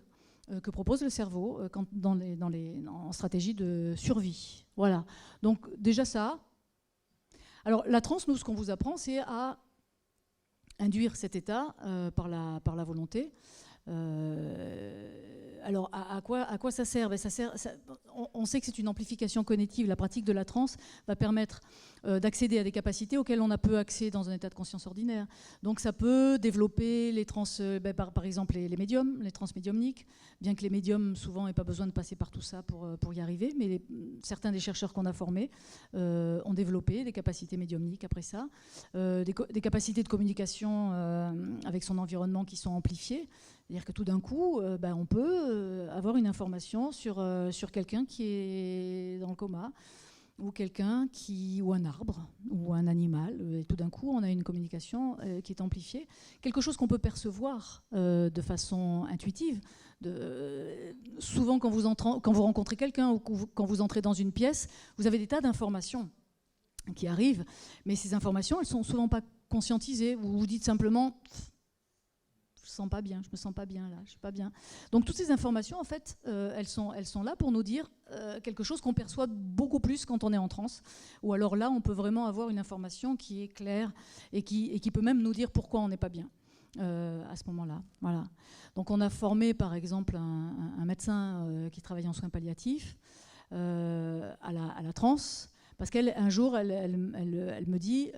que propose le cerveau en stratégie de survie. Voilà. Donc déjà ça. Alors la transe, nous, ce qu'on vous apprend, c'est à induire cet état par la volonté. Alors à quoi ça sert? On sait que c'est une amplification cognitive. La pratique de la transe va permettre d'accéder à des capacités auxquelles on n'a peu accès dans un état de conscience ordinaire. Donc ça peut développer les trans, par exemple les médiums, les trans médiumniques, bien que les médiums souvent n'aient pas besoin de passer par tout ça pour y arriver, mais certains des chercheurs qu'on a formés ont développé des capacités médiumniques après ça, des capacités de communication avec son environnement qui sont amplifiées. C'est-à-dire que tout d'un coup, on peut avoir une information sur quelqu'un qui est dans le coma, ou ou un arbre, ou un animal. Et tout d'un coup, on a une communication qui est amplifiée. Quelque chose qu'on peut percevoir de façon intuitive. Souvent, quand vous rencontrez quelqu'un ou quand vous entrez dans une pièce, vous avez des tas d'informations qui arrivent, mais ces informations, elles ne sont souvent pas conscientisées. Vous vous dites simplement... Je me sens pas bien là, je suis pas bien. Donc toutes ces informations, en fait, elles sont là pour nous dire quelque chose qu'on perçoit beaucoup plus quand on est en transe. Ou alors là, on peut vraiment avoir une information qui est claire et qui peut même nous dire pourquoi on n'est pas bien à ce moment-là. Voilà. Donc on a formé, par exemple, un médecin qui travaille en soins palliatifs à la transe. Parce qu'un jour, elle me dit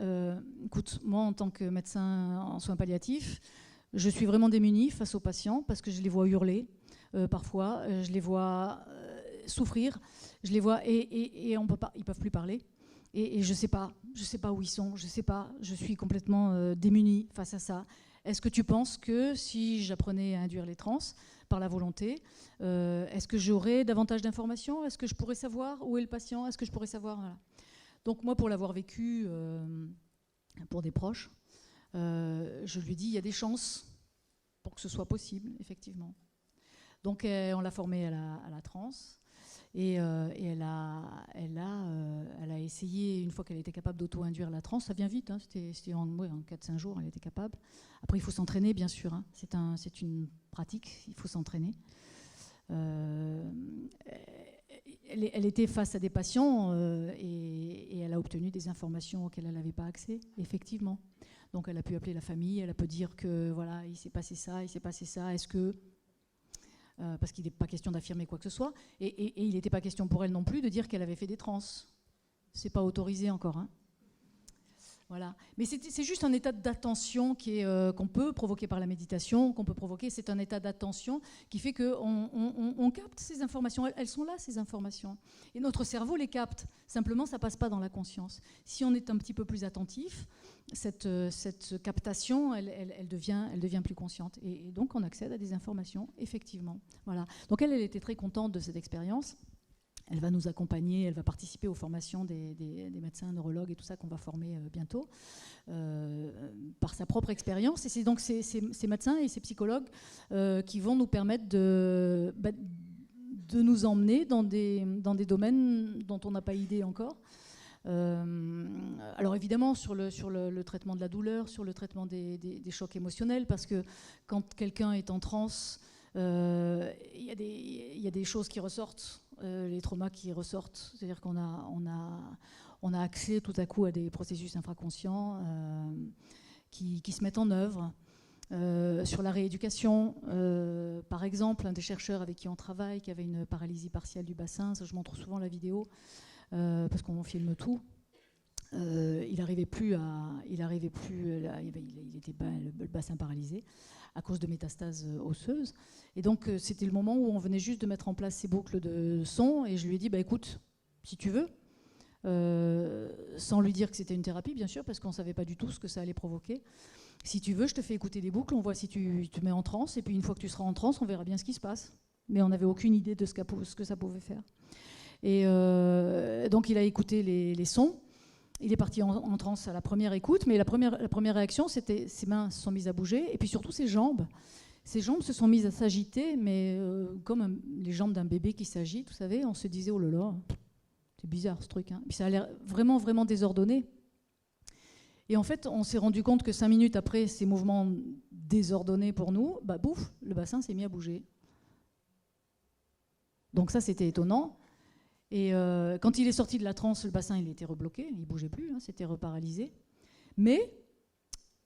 écoute, moi, en tant que médecin en soins palliatifs, je suis vraiment démunie face aux patients parce que je les vois hurler parfois, je les vois souffrir, je les vois et ils ne peuvent plus parler. Et je sais pas où ils sont, je sais pas, je suis complètement démunie face à ça. Est-ce que tu penses que si j'apprenais à induire les trans par la volonté, est-ce que j'aurais davantage d'informations? Est-ce que je pourrais savoir où est le patient? Est-ce que je pourrais savoir? Voilà. Donc moi, pour l'avoir vécu pour des proches, je lui dis il y a des chances pour que ce soit possible, effectivement. Donc on l'a formée à la transe et elle a essayé, une fois qu'elle était capable d'auto-induire la transe, ça vient vite, hein, c'était en 4-5 jours, elle était capable. Après il faut s'entraîner bien sûr, hein, c'est une pratique, il faut s'entraîner. Elle était face à des patients et elle a obtenu des informations auxquelles elle n'avait pas accès, effectivement. Donc elle a pu appeler la famille, elle a pu dire que voilà, il s'est passé ça, est-ce que... parce qu'il n'est pas question d'affirmer quoi que ce soit, et il n'était pas question pour elle non plus de dire qu'elle avait fait des trans. C'est pas autorisé encore, hein. Voilà. Mais c'est juste un état d'attention qu'on peut provoquer par la méditation, qu'on peut provoquer. C'est un état d'attention qui fait qu'on capte ces informations. Elles sont là, ces informations. Et notre cerveau les capte. Simplement, ça ne passe pas dans la conscience. Si on est un petit peu plus attentif, cette captation, elle devient plus consciente. Et donc, on accède à des informations, effectivement. Voilà. Donc, elle était très contente de cette expérience. Elle va nous accompagner, elle va participer aux formations des médecins neurologues et tout ça qu'on va former bientôt par sa propre expérience. Et c'est donc ces médecins et ces psychologues qui vont nous permettre de nous emmener dans des domaines dont on n'a pas idée encore. Alors évidemment sur le traitement de la douleur, sur le traitement des chocs émotionnels, parce que quand quelqu'un est en transe, il y a des choses qui ressortent. Les traumas qui ressortent, c'est-à-dire qu'on on a accès tout à coup à des processus infraconscients qui se mettent en œuvre. Sur la rééducation, par exemple, un des chercheurs avec qui on travaille, qui avait une paralysie partielle du bassin, ça, je montre souvent la vidéo, parce qu'on filme tout. Il n'arrivait plus il était le bassin paralysé à cause de métastases osseuses. Et donc, c'était le moment où on venait juste de mettre en place ces boucles de son, et je lui ai dit, écoute, si tu veux, sans lui dire que c'était une thérapie, bien sûr, parce qu'on ne savait pas du tout ce que ça allait provoquer. Si tu veux, je te fais écouter des boucles, on voit si tu te mets en transe, et puis une fois que tu seras en transe, on verra bien ce qui se passe. Mais on n'avait aucune idée de ce que ça pouvait faire. Et donc, il a écouté les sons. Il est parti en transe à la première écoute, mais la première réaction, c'était ses mains se sont mises à bouger, et puis surtout ses jambes. Ses jambes se sont mises à s'agiter, mais comme les jambes d'un bébé qui s'agite, vous savez, on se disait, oh là là, c'est bizarre ce truc. Hein. Puis ça a l'air vraiment, vraiment désordonné. Et en fait, on s'est rendu compte que 5 minutes après ces mouvements désordonnés pour nous, bouf, le bassin s'est mis à bouger. Donc ça, c'était étonnant. Et quand il est sorti de la transe, le bassin il était rebloqué, il ne bougeait plus, hein, c'était reparalysé. Mais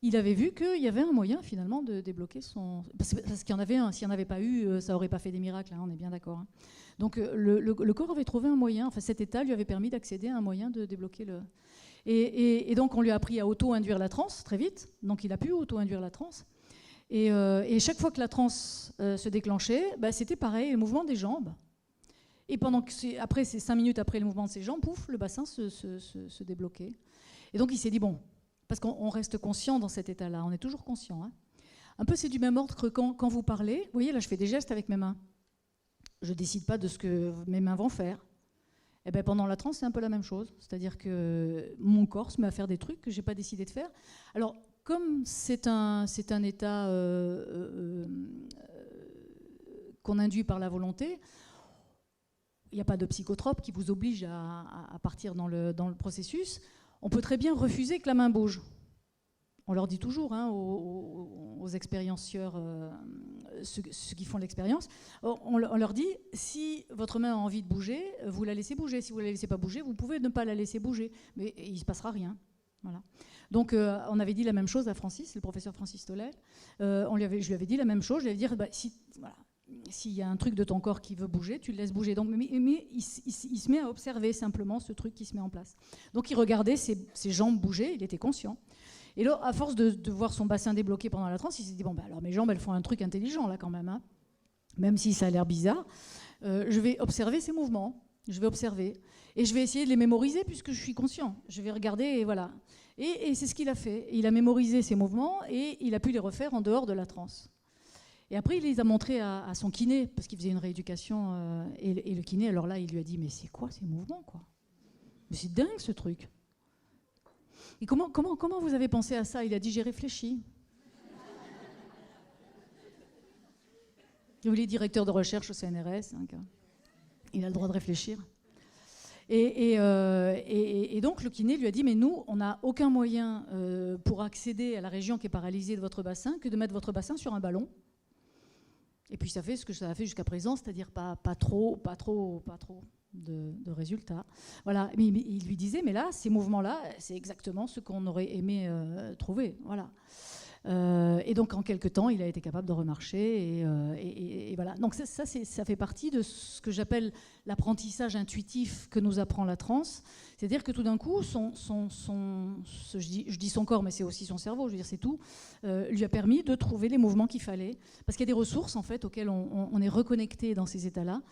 il avait vu qu'il y avait un moyen finalement de débloquer son... Parce qu'il y en avait un, s'il n'y en avait pas eu, ça n'aurait pas fait des miracles, hein, on est bien d'accord. Hein. Donc le corps avait trouvé un moyen, enfin cet état lui avait permis d'accéder à un moyen de débloquer le... Et donc on lui a appris à auto-induire la transe très vite, donc il a pu auto-induire la transe. Et chaque fois que la transe se déclenchait, c'était pareil, le mouvement des jambes. Et après ces 5 minutes après le mouvement de ses jambes, pouf, le bassin se débloquait. Et donc il s'est dit, bon, parce qu'on reste conscient dans cet état-là, on est toujours conscient. Hein. Un peu c'est du même ordre que quand vous parlez. Vous voyez, là je fais des gestes avec mes mains. Je ne décide pas de ce que mes mains vont faire. Et pendant la transe, c'est un peu la même chose. C'est-à-dire que mon corps se met à faire des trucs que je n'ai pas décidé de faire. Alors, comme c'est un état qu'on induit par la volonté, il n'y a pas de psychotrope qui vous oblige à partir dans le processus. On peut très bien refuser que la main bouge. On leur dit toujours aux expériencieurs, ceux qui font l'expérience, on leur dit, si votre main a envie de bouger, vous la laissez bouger. Si vous ne la laissez pas bouger, vous pouvez ne pas la laisser bouger. Mais il ne se passera rien. Voilà. Donc on avait dit la même chose à Francis, le professeur Francis Tollet. Je lui avais dit la même chose. Je lui avais dit, s'il y a un truc de ton corps qui veut bouger, tu le laisses bouger. Donc, mais il se met à observer simplement ce truc qui se met en place. Donc il regardait ses jambes bouger, il était conscient. Et là, à force de voir son bassin débloqué pendant la transe, il s'est dit, alors mes jambes, elles font un truc intelligent là quand même. Hein. Même si ça a l'air bizarre, je vais observer ces mouvements. Je vais observer. Et je vais essayer de les mémoriser puisque je suis conscient. Je vais regarder et voilà. Et c'est ce qu'il a fait. Il a mémorisé ces mouvements et il a pu les refaire en dehors de la transe. Et après, il les a montrés à son kiné, parce qu'il faisait une rééducation. Et le kiné, alors là, il lui a dit, mais c'est quoi ces mouvements, quoi ? Mais c'est dingue, ce truc. Et comment vous avez pensé à ça ? Il a dit, j'ai réfléchi. Il est directeur de recherche au CNRS. Hein, il a le droit de réfléchir. Et donc, le kiné lui a dit, mais nous, on n'a aucun moyen pour accéder à la région qui est paralysée de votre bassin que de mettre votre bassin sur un ballon. Et puis ça fait ce que ça a fait jusqu'à présent, c'est-à-dire pas trop de résultats. Voilà. Mais il lui disait, mais là, ces mouvements-là, c'est exactement ce qu'on aurait aimé trouver. Voilà. Et donc en quelques temps, il a été capable de remarcher. Et voilà. Donc ça fait partie de ce que j'appelle l'apprentissage intuitif que nous apprend la transe. C'est-à-dire que tout d'un coup, je dis son corps, mais c'est aussi son cerveau, je veux dire, c'est tout, lui a permis de trouver les mouvements qu'il fallait. Parce qu'il y a des ressources, en fait, auxquelles on est reconnecté dans ces états-là.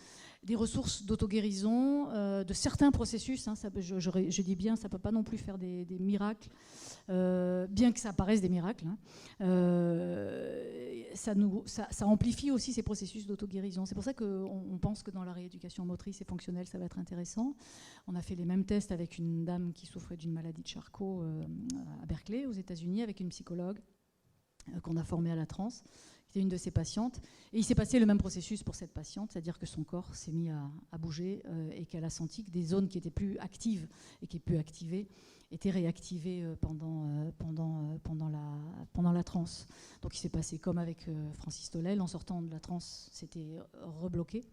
Des ressources d'auto-guérison, de certains processus. Hein, je dis bien, ça ne peut pas non plus faire des miracles, bien que ça apparaisse des miracles. Hein. Ça amplifie aussi ces processus d'auto-guérison. C'est pour ça qu'on pense que dans la rééducation motrice et fonctionnelle, ça va être intéressant. On a fait les mêmes tests avec une dame qui souffrait d'une maladie de Charcot à Berkeley, aux États-Unis, avec une psychologue qu'on a formée à la transe. C'était une de ses patientes. Et il s'est passé le même processus pour cette patiente, c'est-à-dire que son corps s'est mis à bouger et qu'elle a senti que des zones qui étaient plus actives et qui étaient plus activées étaient réactivées pendant la transe. Donc il s'est passé comme avec Francis Tollet, en sortant de la transe, c'était rebloqué.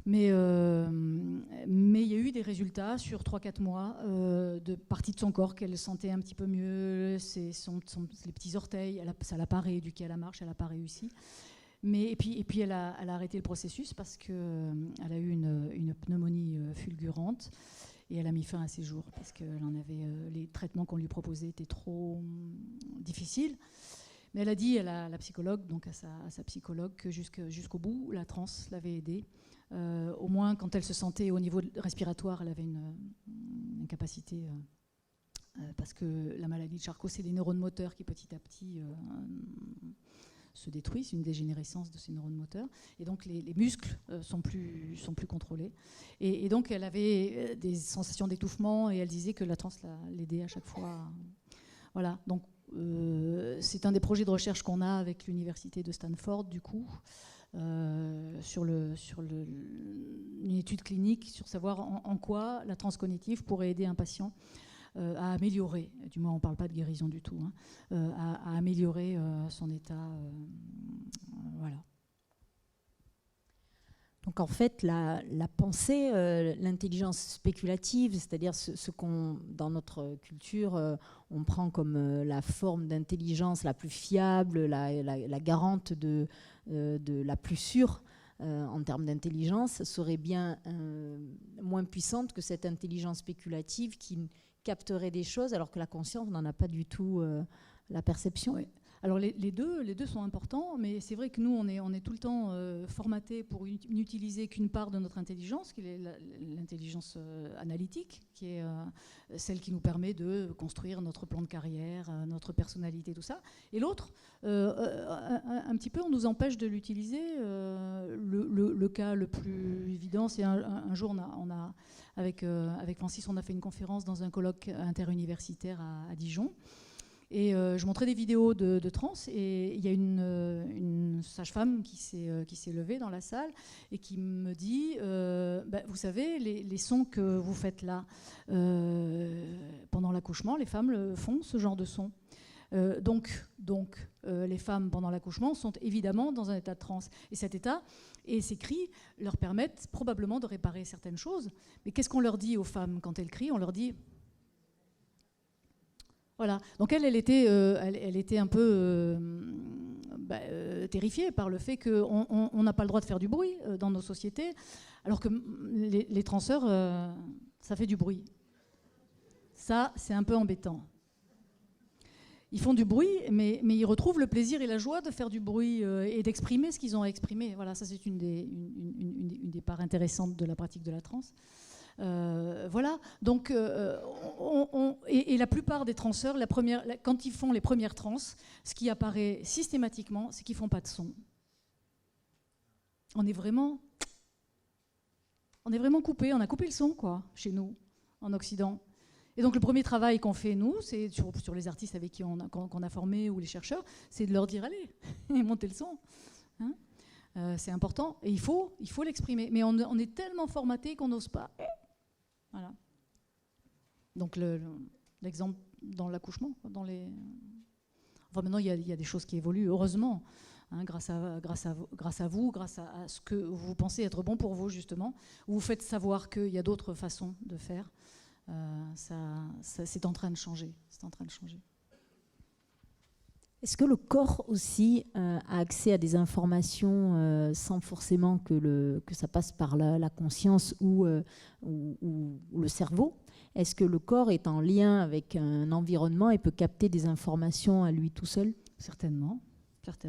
Mais il y a eu des résultats sur 3-4 mois de parties de son corps qu'elle sentait un petit peu mieux, les petits orteils, ça l'a pas rééduquée à la marche, elle n'a pas réussi. Et puis elle a arrêté le processus parce qu'elle a eu une pneumonie fulgurante et elle a mis fin à ses jours parce que les traitements qu'on lui proposait étaient trop difficiles. Mais elle a dit à la psychologue, donc à sa psychologue, que jusqu'au bout, la transe l'avait aidée. Au moins, quand elle se sentait au niveau respiratoire, elle avait une incapacité. Parce que la maladie de Charcot, c'est les neurones moteurs qui petit à petit se détruisent, une dégénérescence de ces neurones moteurs. Et donc les muscles sont plus contrôlés. Et donc elle avait des sensations d'étouffement et elle disait que la transe l'aidait à chaque fois. Voilà, donc c'est un des projets de recherche qu'on a avec l'université de Stanford, du coup, sur une étude clinique sur savoir en quoi la transe cognitive pourrait aider un patient à améliorer, du moins on ne parle pas de guérison du tout, à améliorer son état. Voilà. Donc en fait, la pensée, l'intelligence spéculative, c'est-à-dire ce qu'on, dans notre culture, on prend comme la forme d'intelligence la plus fiable, la garante de la plus sûre en termes d'intelligence, serait bien moins puissante que cette intelligence spéculative qui capterait des choses alors que la conscience n'en a pas du tout la perception. Oui. Alors les deux sont importants, mais c'est vrai que nous, on est tout le temps formaté pour n'utiliser qu'une part de notre intelligence, qui est l'intelligence analytique, qui est celle qui nous permet de construire notre plan de carrière, notre personnalité, tout ça. Et l'autre, un petit peu, on nous empêche de l'utiliser. Le cas le plus évident, c'est un jour, avec Francis, on a fait une conférence dans un colloque interuniversitaire à Dijon. Et je montrais des vidéos de trans et il y a une sage-femme qui s'est levée dans la salle et qui me dit vous savez, les sons que vous faites là pendant l'accouchement, les femmes font ce genre de sons. Donc les femmes pendant l'accouchement sont évidemment dans un état de transe. Et cet état et ces cris leur permettent probablement de réparer certaines choses. Mais qu'est-ce qu'on leur dit aux femmes quand elles crient? On leur dit... Voilà. Donc elle était un peu terrifiée par le fait qu'on n'a pas le droit de faire du bruit dans nos sociétés, alors que les transeurs, ça fait du bruit. Ça, c'est un peu embêtant. Ils font du bruit, mais ils retrouvent le plaisir et la joie de faire du bruit et d'exprimer ce qu'ils ont à exprimer. Voilà, ça c'est une des parts intéressantes de la pratique de la transe. Voilà, donc et la plupart des transeurs, quand ils font les premières trans, ce qui apparaît systématiquement, c'est qu'ils ne font pas de son. On est vraiment coupé, on a coupé le son, quoi, chez nous, en Occident. Et donc le premier travail qu'on fait, nous, c'est sur les artistes avec qui qu'on a formé ou les chercheurs, c'est de leur dire, allez, montez le son. Hein, c'est important, et il faut l'exprimer. Mais on est tellement formaté qu'on n'ose pas. Voilà. Donc l'exemple dans l'accouchement, enfin maintenant il y a des choses qui évoluent, heureusement, hein, grâce à vous, grâce à ce que vous pensez être bon pour vous justement, où vous faites savoir qu'il y a d'autres façons de faire. Ça, c'est en train de changer. Est-ce que le corps aussi a accès à des informations sans forcément que ça passe par la conscience ou le cerveau? Est-ce que le corps est en lien avec un environnement et peut capter des informations à lui tout seul? Certainement.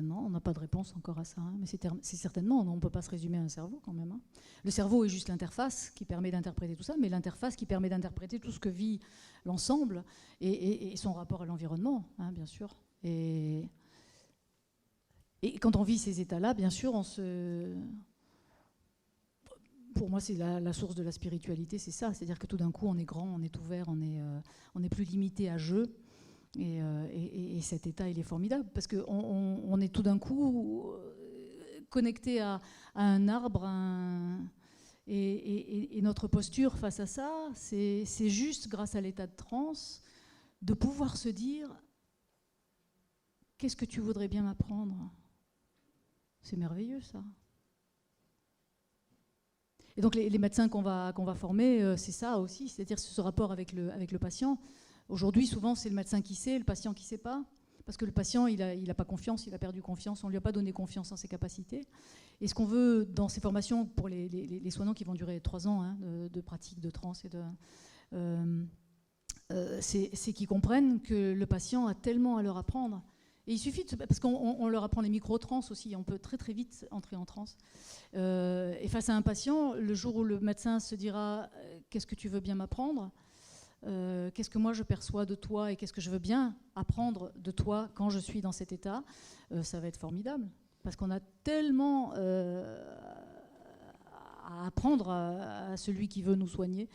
On n'a pas de réponse encore à ça, hein, mais c'est certainement, on ne peut pas se résumer à un cerveau quand même. Hein. Le cerveau est juste l'interface qui permet d'interpréter tout ça, mais l'interface qui permet d'interpréter tout ce que vit l'ensemble et son rapport à l'environnement, hein, bien sûr. Et quand on vit ces états-là, bien sûr, pour moi, c'est la source de la spiritualité, c'est ça. C'est-à-dire que tout d'un coup, on est grand, on est ouvert, on est plus limité à jeu. Et cet état, il est formidable, parce qu'on est tout d'un coup connecté à un arbre, et notre posture face à ça, c'est juste grâce à l'état de transe, de pouvoir se dire... Qu'est-ce que tu voudrais bien m'apprendre? C'est merveilleux, ça. Et donc les médecins qu'on va former, c'est ça aussi, c'est-à-dire ce rapport avec le patient. Aujourd'hui, souvent, c'est le médecin qui sait, le patient qui ne sait pas. Parce que le patient, il a pas confiance, il a perdu confiance, on ne lui a pas donné confiance en ses capacités. Et ce qu'on veut dans ces formations pour les soignants qui vont durer 3 ans hein, de pratique de trans, c'est qu'ils comprennent que le patient a tellement à leur apprendre. Et il suffit, parce qu'on leur apprend les micro-trans aussi, on peut très très vite entrer en transe. Et face à un patient, le jour où le médecin se dira « qu'est-ce que tu veux bien m'apprendre ?» qu'est-ce que moi je perçois de toi et qu'est-ce que je veux bien apprendre de toi quand je suis dans cet état, ça va être formidable. Parce qu'on a tellement à apprendre à celui qui veut nous soigner.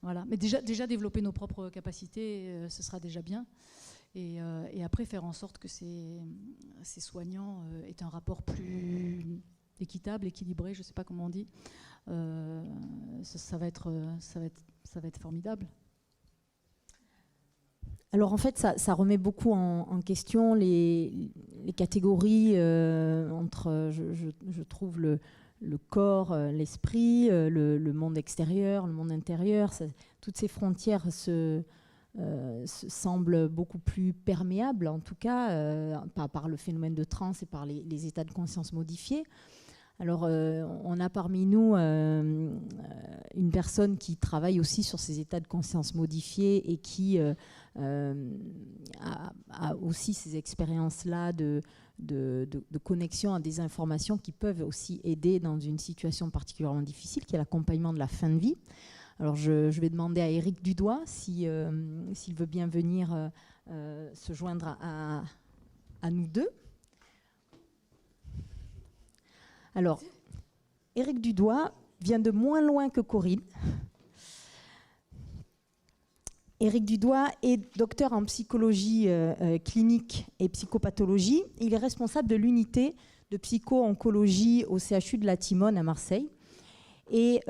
Voilà. Mais déjà développer nos propres capacités, ce sera déjà bien. Et après faire en sorte que ces soignants aient un rapport plus équitable, équilibré, je ne sais pas comment on dit. Ça va être formidable. Alors en fait, ça remet beaucoup en question les catégories entre, je trouve, le corps, l'esprit, le monde extérieur, le monde intérieur. Toutes ces frontières semblent beaucoup plus perméables, en tout cas, par le phénomène de transe et par les états de conscience modifiés. Alors, on a parmi nous une personne qui travaille aussi sur ces états de conscience modifiés et qui a aussi ces expériences-là de connexion à des informations qui peuvent aussi aider dans une situation particulièrement difficile, qui est l'accompagnement de la fin de vie. Alors, je vais demander à Éric Dudois s'il veut bien venir se joindre à nous deux. Alors, Éric Dudois vient de moins loin que Corinne. Éric Dudois est docteur en psychologie clinique et psychopathologie. Il est responsable de l'unité de psycho-oncologie au CHU de la Timone à Marseille. Et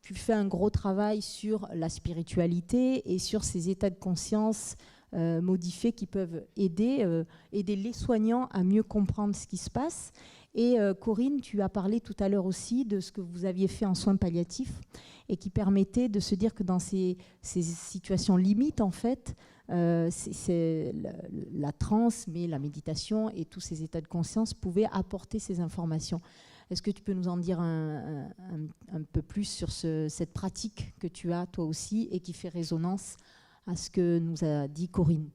tu fais un gros travail sur la spiritualité et sur ces états de conscience modifiés qui peuvent aider les soignants à mieux comprendre ce qui se passe. Et Corinne, tu as parlé tout à l'heure aussi de ce que vous aviez fait en soins palliatifs et qui permettait de se dire que dans ces situations limites, en fait, c'est la transe, mais la méditation et tous ces états de conscience pouvaient apporter ces informations. Est-ce que tu peux nous en dire un peu plus sur cette pratique que tu as toi aussi et qui fait résonance à ce que nous a dit Corinne?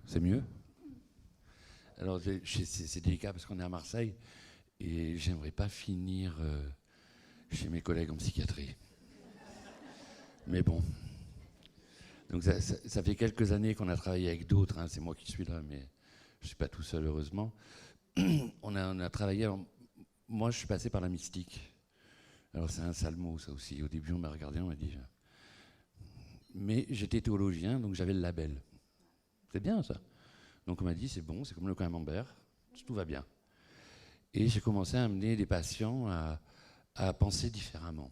C'est mieux? Alors, c'est délicat parce qu'on est à Marseille et j'aimerais pas finir chez mes collègues en psychiatrie. Mais bon. Donc, ça fait quelques années qu'on a travaillé avec d'autres. Hein. C'est moi qui suis là, mais je suis pas tout seul, heureusement. On a travaillé. Moi, je suis passé par la mystique. Alors, c'est un sale mot, ça aussi. Au début, on m'a regardé, on m'a dit. Mais j'étais théologien, donc j'avais le label. C'est bien, ça. Donc on m'a dit, c'est bon, c'est comme le camembert, tout va bien. Et j'ai commencé à amener des patients à penser différemment.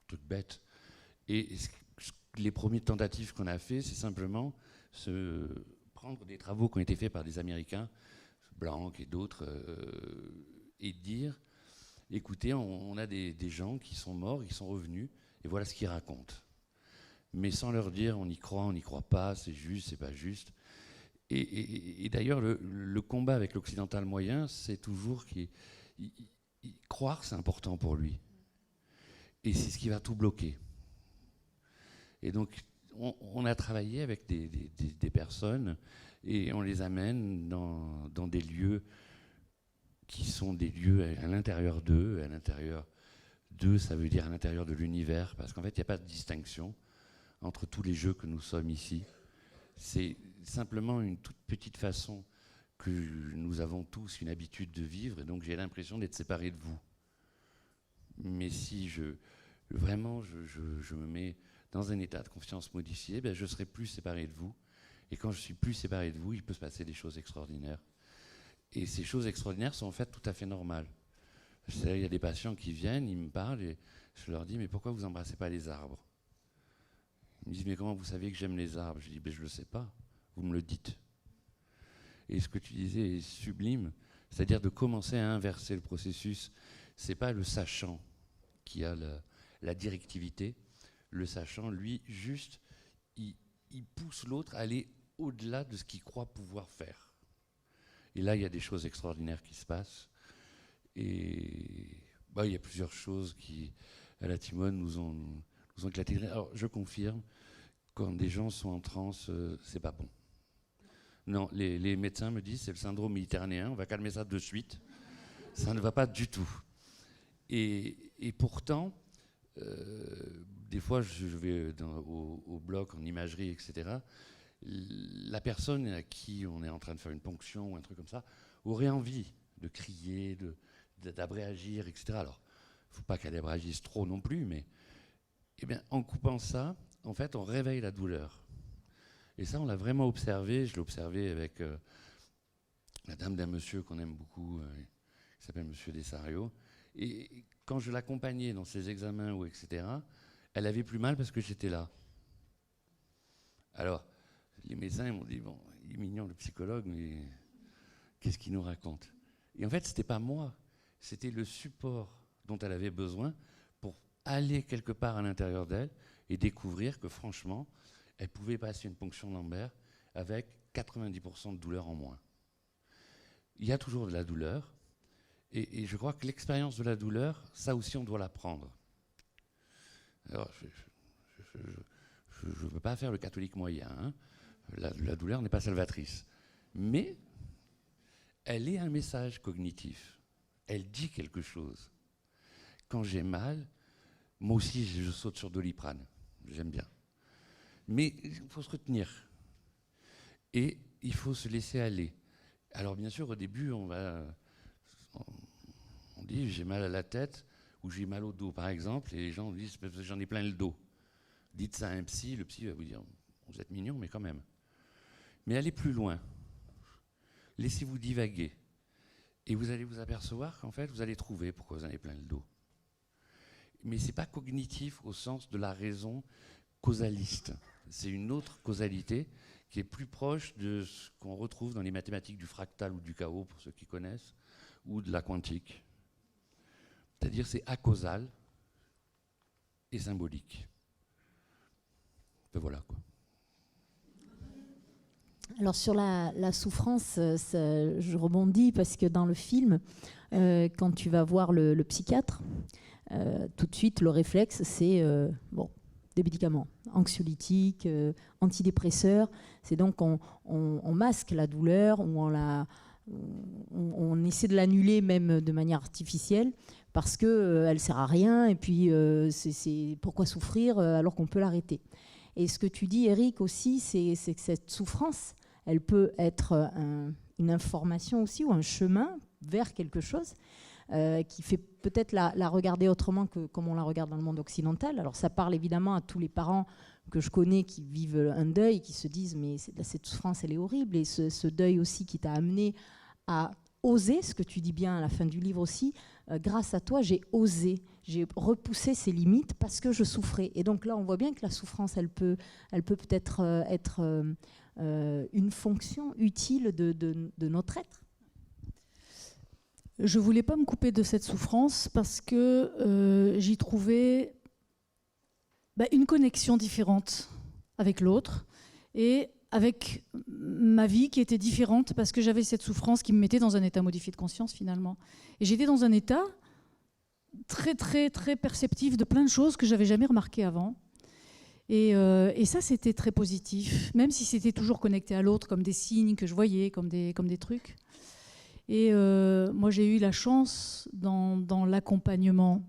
Truc bête. Et les premières tentatives qu'on a fait, c'est simplement prendre des travaux qui ont été faits par des Américains, Blanc et d'autres, et dire, écoutez, on a des gens qui sont morts, qui sont revenus, et voilà ce qu'ils racontent. Mais sans leur dire, on y croit, on n'y croit pas, c'est juste, c'est pas juste. Et d'ailleurs, le combat avec l'occidental moyen, c'est toujours croire, c'est important pour lui. Et c'est ce qui va tout bloquer. Et donc, on a travaillé avec des personnes et on les amène dans des lieux qui sont des lieux à l'intérieur d'eux. À l'intérieur d'eux, ça veut dire à l'intérieur de l'univers, parce qu'en fait, il n'y a pas de distinction entre tous les jeux que nous sommes ici. C'est simplement une toute petite façon que nous avons tous une habitude de vivre, et donc j'ai l'impression d'être séparé de vous. Mais si je me mets dans un état de confiance modifié, ben je serai plus séparé de vous. Et quand je suis plus séparé de vous, il peut se passer des choses extraordinaires. Et ces choses extraordinaires sont en fait tout à fait normales. Il y a des patients qui viennent, ils me parlent, et je leur dis, mais pourquoi vous n'embrassez pas les arbres? Ils me disent, mais comment vous savez que j'aime les arbres? Je dis, ben je ne le sais pas, vous me le dites. Et ce que tu disais est sublime, C'est-à-dire de commencer à inverser le processus. Ce n'est pas le sachant qui a la directivité. Le sachant, lui, juste, il pousse l'autre à aller au-delà de ce qu'il croit pouvoir faire. Et là, il y a des choses extraordinaires qui se passent. Et il y a plusieurs choses qui, à la Timone, nous ont éclaté. Alors, je confirme, quand des gens sont en transe, c'est pas bon. Non, les médecins me disent c'est le syndrome méditerranéen, on va calmer ça de suite. Ça ne va pas du tout. Et pourtant, des fois, je vais au bloc, en imagerie, etc. La personne à qui on est en train de faire une ponction ou un truc comme ça aurait envie de crier, d'abréagir, etc. Alors, il ne faut pas qu'elle abréagisse trop non plus, mais eh bien, en coupant ça, en fait, on réveille la douleur. Et ça, on l'a vraiment observé. Je l'ai observé avec la dame d'un monsieur qu'on aime beaucoup, qui s'appelle Monsieur Dessario. Et quand je l'accompagnais dans ses examens, ou etc., elle avait plus mal parce que j'étais là. Alors, les médecins m'ont dit, bon, il est mignon le psychologue, mais qu'est-ce qu'il nous raconte? Et en fait, ce n'était pas moi, c'était le support dont elle avait besoin pour aller quelque part à l'intérieur d'elle et découvrir que franchement, elle pouvait passer une ponction lombaire avec 90% de douleur en moins. Il y a toujours de la douleur, et je crois que l'expérience de la douleur, ça aussi on doit l'apprendre. Alors, je ne veux pas faire le catholique moyen, hein. La douleur n'est pas salvatrice. Mais elle est un message cognitif. Elle dit quelque chose. Quand j'ai mal, moi aussi je saute sur Doliprane. J'aime bien. Mais il faut se retenir. Et il faut se laisser aller. Alors bien sûr, au début, on dit j'ai mal à la tête ou j'ai mal au dos, par exemple, et les gens disent j'en ai plein le dos. Dites ça à un psy, le psy va vous dire vous êtes mignon, mais quand même. Mais allez plus loin. Laissez-vous divaguer. Et vous allez vous apercevoir qu'en fait, vous allez trouver pourquoi vous en avez plein le dos. Mais ce n'est pas cognitif au sens de la raison causaliste. C'est une autre causalité qui est plus proche de ce qu'on retrouve dans les mathématiques du fractal ou du chaos, pour ceux qui connaissent, ou de la quantique. C'est-à-dire c'est acausal et symbolique. Ben voilà quoi. Alors sur la souffrance, je rebondis parce que dans le film, quand tu vas voir le psychiatre, tout de suite le réflexe c'est des médicaments anxiolytiques, antidépresseurs. C'est donc on masque la douleur, ou on essaie de l'annuler même de manière artificielle parce qu'elle ne sert à rien et puis c'est pourquoi souffrir alors qu'on peut l'arrêter. Et ce que tu dis, Eric, aussi, c'est que cette souffrance, elle peut être une information aussi, ou un chemin vers quelque chose qui fait peut-être la regarder autrement que comme on la regarde dans le monde occidental. Alors ça parle évidemment à tous les parents que je connais qui vivent un deuil, qui se disent mais cette souffrance, elle est horrible. Et ce deuil aussi qui t'a amené à oser, ce que tu dis bien à la fin du livre aussi, grâce à toi, j'ai osé, j'ai repoussé ses limites parce que je souffrais. Et donc là, on voit bien que la souffrance, elle peut peut-être être une fonction utile de notre être. Je ne voulais pas me couper de cette souffrance parce que j'y trouvais une connexion différente avec l'autre et avec ma vie qui était différente parce que j'avais cette souffrance qui me mettait dans un état modifié de conscience finalement. Et j'étais dans un état très, très, très perceptif de plein de choses que je n'avais jamais remarquées avant. Et ça, c'était très positif, même si c'était toujours connecté à l'autre, comme des signes que je voyais, comme des trucs. Et moi, j'ai eu la chance, dans l'accompagnement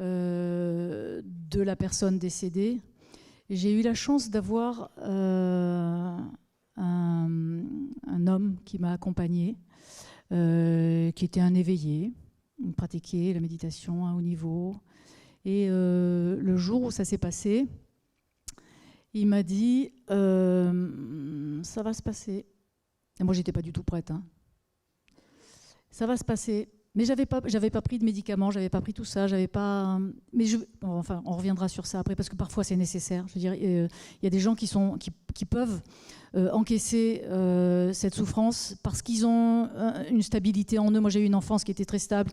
de la personne décédée, j'ai eu la chance d'avoir un homme qui m'a accompagnée, qui était un éveillé. Il pratiquait la méditation à haut niveau. Et le jour où ça s'est passé, il m'a dit « ça va se passer ». Et moi, j'étais pas du tout prête. Hein. Ça va se passer. Mais j'avais pas pris de médicaments, j'avais pas pris tout ça, j'avais pas. Mais on reviendra sur ça après parce que parfois c'est nécessaire. Je veux dire, il y a des gens qui peuvent encaisser cette souffrance parce qu'ils ont une stabilité en eux. Moi, j'ai eu une enfance qui était très stable,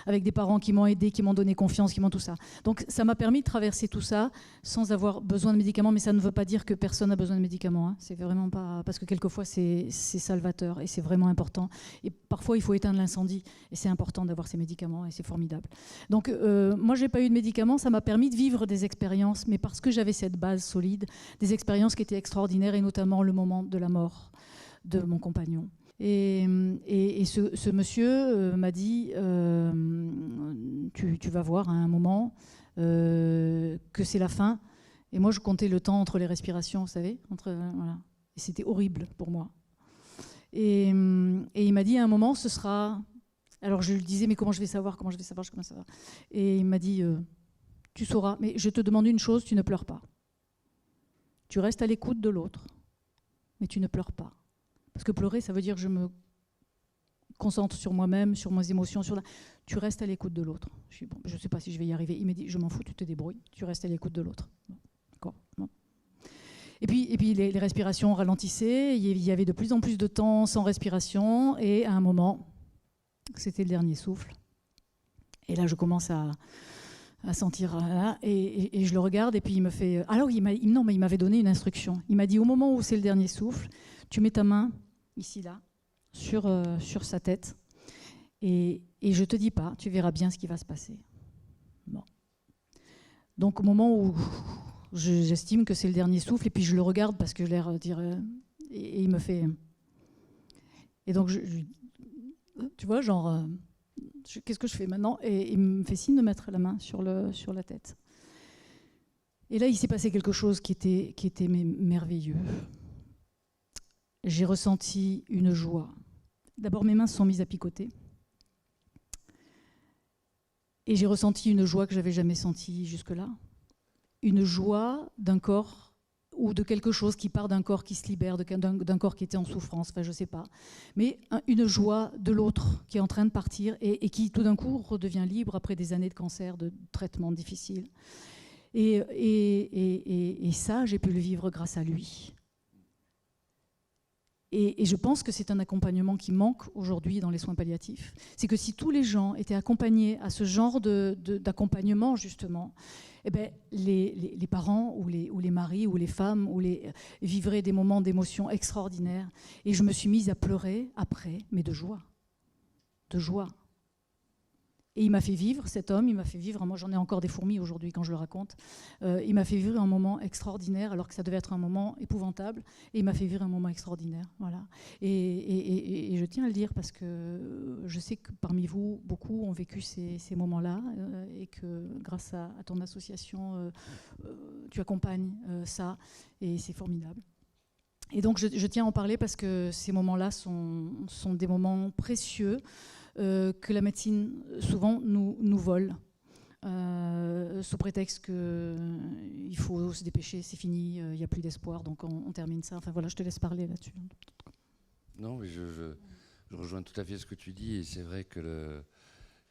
avec des parents qui m'ont aidé, qui m'ont donné confiance, qui m'ont tout ça. Donc, ça m'a permis de traverser tout ça sans avoir besoin de médicaments, mais ça ne veut pas dire que personne n'a besoin de médicaments. Hein. C'est vraiment pas... Parce que quelquefois, c'est salvateur et c'est vraiment important. Et parfois, il faut éteindre l'incendie et c'est important d'avoir ces médicaments et c'est formidable. Donc, moi, j'ai pas eu de médicaments. Ça m'a permis de vivre des expériences, mais parce que j'avais cette base solide, des expériences qui étaient extraordinaires et notamment le moment de la mort de mon compagnon. Et ce monsieur m'a dit tu vas voir à un moment que c'est la fin. Et moi, je comptais le temps entre les respirations, vous savez, voilà. Et c'était horrible pour moi. Et il m'a dit à un moment, ce sera... Alors je lui disais, mais comment je vais savoir. Et il m'a dit, tu sauras, mais je te demande une chose, tu ne pleures pas. Tu restes à l'écoute de l'autre. Mais tu ne pleures pas. Parce que pleurer, ça veut dire que je me concentre sur moi-même, sur mes émotions. Tu restes à l'écoute de l'autre. Je ne sais pas si je vais y arriver. Il m'a dit, je m'en fous, tu te débrouilles. Tu restes à l'écoute de l'autre. Bon, d'accord. Bon. Et puis les respirations ralentissaient. Il y avait de plus en plus de temps sans respiration. Et à un moment, c'était le dernier souffle. Et là, je commence à sentir là, et je le regarde et puis il me fait alors il m'avait donné une instruction. Il m'a dit au moment où c'est le dernier souffle, tu mets ta main ici là sur sa tête et je te dis pas, tu verras bien ce qui va se passer. Bon. Donc au moment où j'estime que c'est le dernier souffle et puis je le regarde parce que j'ai l'air de dire et il me fait et donc tu vois genre qu'est-ce que je fais maintenant? Et il me fait signe de mettre la main sur la tête. Et là, il s'est passé quelque chose qui était merveilleux. J'ai ressenti une joie. D'abord, mes mains se sont mises à picoter. Et j'ai ressenti une joie que je n'avais jamais sentie jusque-là. Une joie d'un corps ou de quelque chose qui part d'un corps qui se libère, d'un corps qui était en souffrance, enfin je ne sais pas. Mais une joie de l'autre qui est en train de partir et qui tout d'un coup redevient libre après des années de cancer, de traitements difficiles. Et ça, j'ai pu le vivre grâce à lui. Et je pense que c'est un accompagnement qui manque aujourd'hui dans les soins palliatifs. C'est que si tous les gens étaient accompagnés à ce genre d'accompagnement, justement, eh ben, les parents ou les maris ou les femmes vivraient des moments d'émotion extraordinaires. Et je me suis mise à pleurer après, mais de joie. De joie. Et il m'a fait vivre, cet homme, il m'a fait vivre, moi j'en ai encore des fourmis aujourd'hui quand je le raconte, il m'a fait vivre un moment extraordinaire alors que ça devait être un moment épouvantable, et il m'a fait vivre un moment extraordinaire. Voilà. Et je tiens à le dire parce que je sais que parmi vous, beaucoup ont vécu ces moments-là et que grâce à ton association, tu accompagnes ça et c'est formidable. Et donc je tiens à en parler parce que ces moments-là sont des moments précieux que la médecine souvent nous vole sous prétexte qu'il faut se dépêcher, c'est fini, il n'y a plus d'espoir, donc on termine ça. Enfin voilà, je te laisse parler là-dessus. Non, mais je rejoins tout à fait ce que tu dis, et c'est vrai que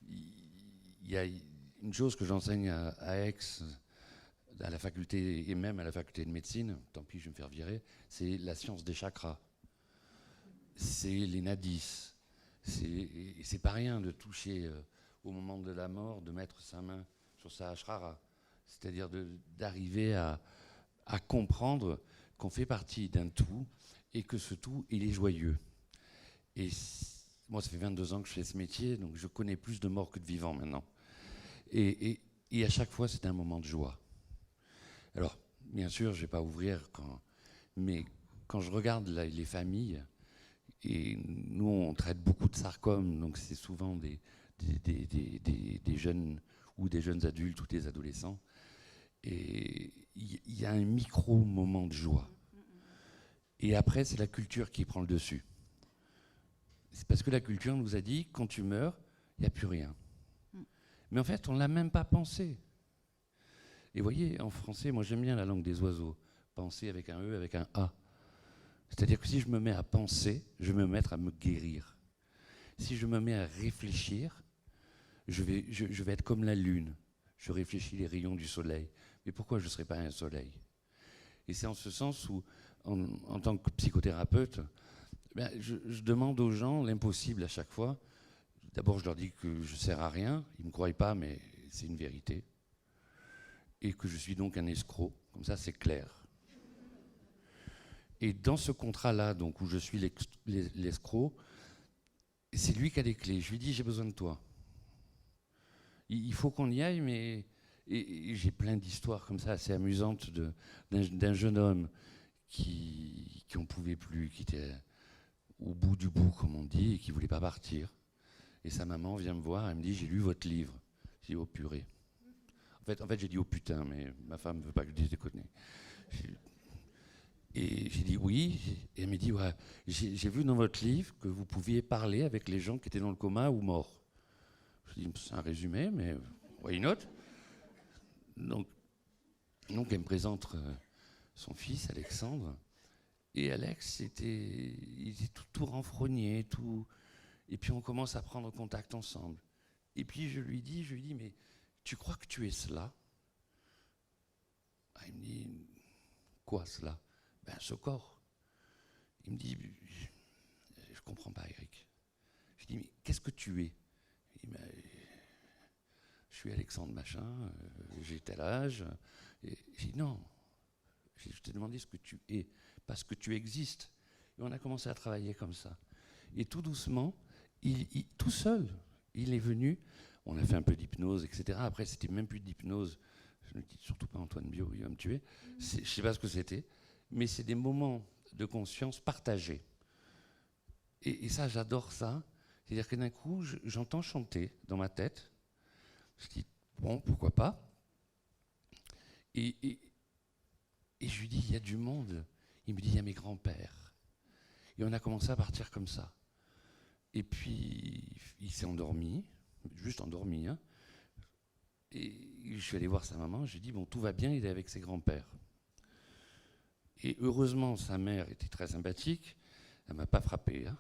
il y a une chose que j'enseigne à Aix, à la faculté, et même à la faculté de médecine, tant pis, je vais me faire virer, c'est la science des chakras. C'est les nadis. C'est pas rien de toucher au moment de la mort, de mettre sa main sur sa ashrara. C'est-à-dire d'arriver à comprendre qu'on fait partie d'un tout et que ce tout, il est joyeux. Et moi, ça fait 22 ans que je fais ce métier, donc je connais plus de morts que de vivants maintenant. Et à chaque fois, c'est un moment de joie. Alors, bien sûr, je ne vais pas ouvrir, mais quand je regarde les familles, et nous, on traite beaucoup de sarcomes, donc c'est souvent des jeunes ou des jeunes adultes ou des adolescents. Et il y a un micro-moment de joie. Et après, c'est la culture qui prend le dessus. C'est parce que la culture nous a dit, quand tu meurs, il n'y a plus rien. Mais en fait, on ne l'a même pas pensé. Et vous voyez, en français, moi j'aime bien la langue des oiseaux. Penser avec un E, avec un A. C'est-à-dire que si je me mets à penser, je vais me mettre à me guérir. Si je me mets à réfléchir, je vais être comme la lune. Je réfléchis les rayons du soleil. Mais pourquoi je ne serais pas un soleil? Et c'est en ce sens où, en tant que psychothérapeute, je demande aux gens l'impossible à chaque fois. D'abord, je leur dis que je ne sers à rien. Ils ne me croient pas, mais c'est une vérité. Et que je suis donc un escroc. Comme ça, c'est clair. Et dans ce contrat-là, donc, où je suis l'escroc, c'est lui qui a les clés. Je lui dis, j'ai besoin de toi. Il faut qu'on y aille, mais... Et j'ai plein d'histoires comme ça, assez amusantes, d'un jeune homme qui n'en pouvait plus, qui était au bout du bout, comme on dit, et qui ne voulait pas partir. Et sa maman vient me voir, elle me dit, j'ai lu votre livre. J'ai dit, oh purée. En fait j'ai dit, oh putain, mais ma femme ne veut pas que je dise des conneries. Et j'ai dit oui, et elle me dit, ouais, j'ai vu dans votre livre que vous pouviez parler avec les gens qui étaient dans le coma ou morts. Je dis, c'est un résumé, mais why not? Donc elle me présente son fils, Alexandre. Et Alex, il était tout renfrogné, tout. Et puis on commence à prendre contact ensemble. Et puis je lui dis, mais tu crois que tu es cela? Il me dit, quoi cela? Ce corps. Il me dit, je comprends pas, Eric. Je dis, mais qu'est-ce que tu es? Il dit, je suis Alexandre Machin, j'ai tel âge. Et j'ai dit, non, je t'ai demandé ce que tu es, parce que tu existes. Et on a commencé à travailler comme ça. Et tout doucement, tout seul, il est venu. On a fait un peu d'hypnose, etc. Après, c'était même plus d'hypnose. Je ne dis surtout pas Antoine Bio, il va me tuer. Je ne sais pas ce que c'était. Mais c'est des moments de conscience partagés. Et ça, j'adore ça. C'est-à-dire que d'un coup, j'entends chanter dans ma tête. Je dis, bon, pourquoi pas? Et je lui dis, il y a du monde. Il me dit, il y a mes grands-pères. Et on a commencé à partir comme ça. Et puis, il s'est endormi, juste endormi. Hein. Et je suis allé voir sa maman, je lui ai dit, bon, tout va bien, il est avec ses grands-pères. Et heureusement, sa mère était très sympathique, elle ne m'a pas frappé. Hein.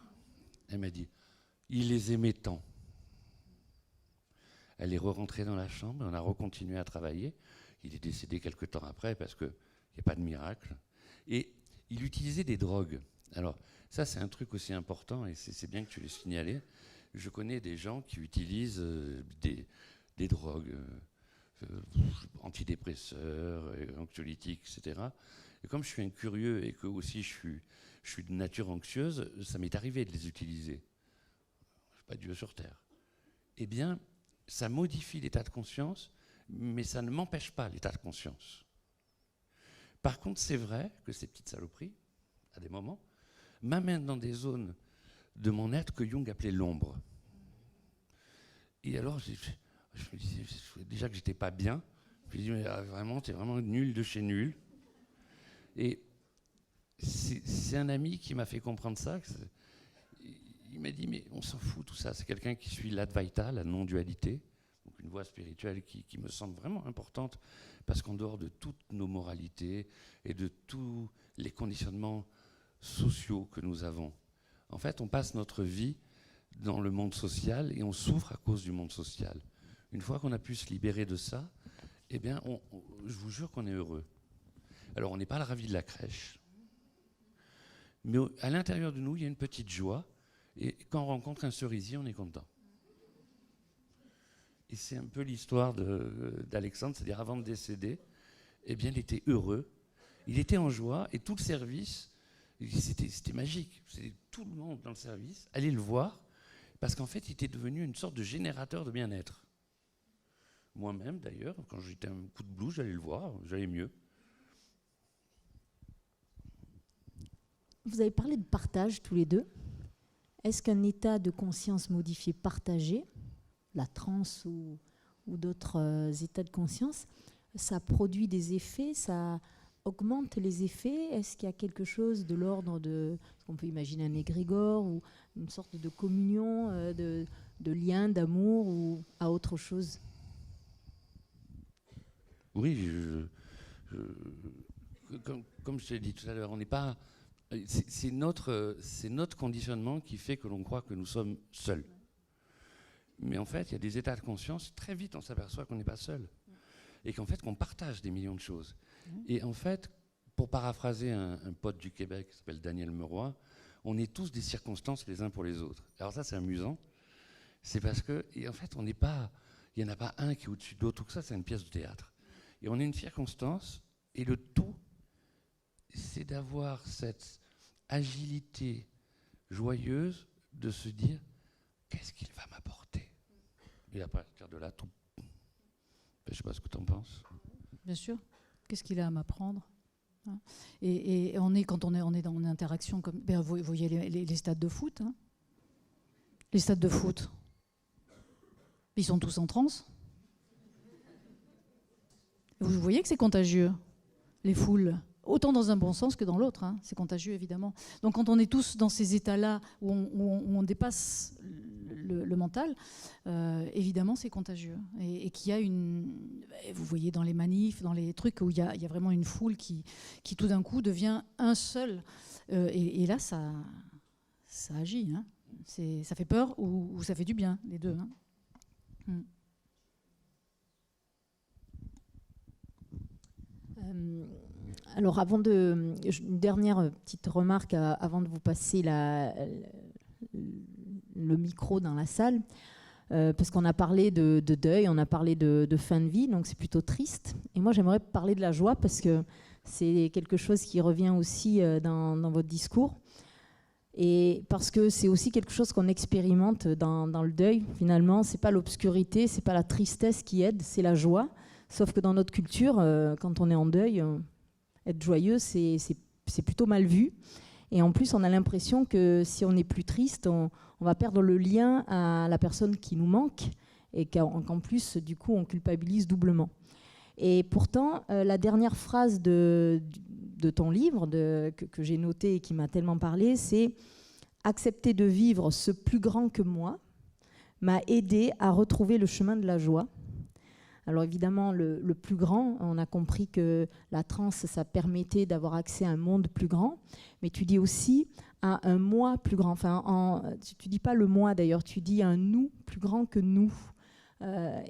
Elle m'a dit, il les aimait tant. Elle est re-rentrée dans la chambre, on a recontinué à travailler. Il est décédé quelque temps après parce qu'il n'y a pas de miracle. Et il utilisait des drogues. Alors, ça, c'est un truc aussi important, et c'est bien que tu l'aies signalé. Je connais des gens qui utilisent des drogues, antidépresseurs, anxiolytiques, etc. Et comme je suis un curieux et que aussi je suis de nature anxieuse, ça m'est arrivé de les utiliser. Je ne suis pas Dieu sur terre. Eh bien, ça modifie l'état de conscience, mais ça ne m'empêche pas l'état de conscience. Par contre, c'est vrai que ces petites saloperies, à des moments, m'amènent dans des zones de mon être que Jung appelait l'ombre. Et alors, je me disais déjà que j'étais pas bien. Je me disais, mais vraiment, t'es vraiment nul de chez nul. Et c'est un ami qui m'a fait comprendre ça. Il m'a dit, mais on s'en fout tout ça. C'est quelqu'un qui suit l'Advaita, la non-dualité, donc une voie spirituelle qui me semble vraiment importante, parce qu'en dehors de toutes nos moralités et de tous les conditionnements sociaux que nous avons, en fait, on passe notre vie dans le monde social et on souffre à cause du monde social. Une fois qu'on a pu se libérer de ça, eh bien, je vous jure qu'on est heureux. Alors, on n'est pas le ravi de la crèche, mais à l'intérieur de nous, il y a une petite joie. Et quand on rencontre un cerisier, on est content. Et c'est un peu l'histoire d'Alexandre, c'est-à-dire avant de décéder, eh bien, il était heureux, il était en joie, et tout le service, c'était magique. Tout le monde dans le service allait le voir, parce qu'en fait, il était devenu une sorte de générateur de bien-être. Moi-même, d'ailleurs, quand j'étais un coup de blues, j'allais le voir, j'allais mieux. Vous avez parlé de partage tous les deux. Est-ce qu'un état de conscience modifié partagé, la transe ou d'autres états de conscience, ça produit des effets, ça augmente les effets? Est-ce qu'il y a quelque chose de l'ordre de, on peut imaginer un égrégore ou une sorte de communion, de lien, d'amour ou à autre chose? Oui, comme je t'ai dit tout à l'heure, on n'est pas... C'est notre conditionnement qui fait que l'on croit que nous sommes seuls. Mais en fait, il y a des états de conscience, très vite on s'aperçoit qu'on n'est pas seul. Et qu'en fait, qu'on partage des millions de choses. Et en fait, pour paraphraser un pote du Québec qui s'appelle Daniel Meroy, on est tous des circonstances les uns pour les autres. Alors ça, c'est amusant. C'est parce que, en fait, il n'y en a pas un qui est au-dessus de l'autre, tout ça, c'est une pièce de théâtre. Et on est une circonstance, et le tout, c'est d'avoir cette agilité joyeuse de se dire, qu'est-ce qu'il va m'apporter? Et à partir de là, tout. Je ne sais pas ce que tu en penses. Bien sûr. Qu'est-ce qu'il a à m'apprendre? Et quand on est dans une interaction comme... vous voyez les stades de foot. Hein, les stades de foot, ils sont tous en transe. Vous voyez que c'est contagieux, les foules. Autant dans un bon sens que dans l'autre, hein. C'est contagieux évidemment. Donc quand on est tous dans ces états-là où on dépasse le mental, évidemment c'est contagieux. Et qu'il y a vous voyez dans les manifs, dans les trucs où il y a vraiment une foule qui tout d'un coup devient un seul. Et là ça agit. Hein. Ça fait peur ou ça fait du bien, les deux. Hein. Alors, une dernière petite remarque avant de vous passer le micro dans la salle, parce qu'on a parlé de deuil, on a parlé de fin de vie, donc c'est plutôt triste. Et moi, j'aimerais parler de la joie, parce que c'est quelque chose qui revient aussi dans votre discours. Et parce que c'est aussi quelque chose qu'on expérimente dans le deuil. Finalement, c'est pas l'obscurité, c'est pas la tristesse qui aide, c'est la joie. Sauf que dans notre culture, quand on est en deuil, être joyeux, c'est plutôt mal vu. Et en plus, on a l'impression que si on est plus triste, on va perdre le lien à la personne qui nous manque, et qu'en plus, du coup, on culpabilise doublement. Et pourtant, la dernière phrase de ton livre que j'ai noté et qui m'a tellement parlé, c'est « Accepter de vivre ce plus grand que moi m'a aidé à retrouver le chemin de la joie ». Alors évidemment, le plus grand, on a compris que la transe, ça permettait d'avoir accès à un monde plus grand, mais tu dis aussi à un moi plus grand. Enfin, tu dis pas le moi d'ailleurs, tu dis un nous plus grand que nous.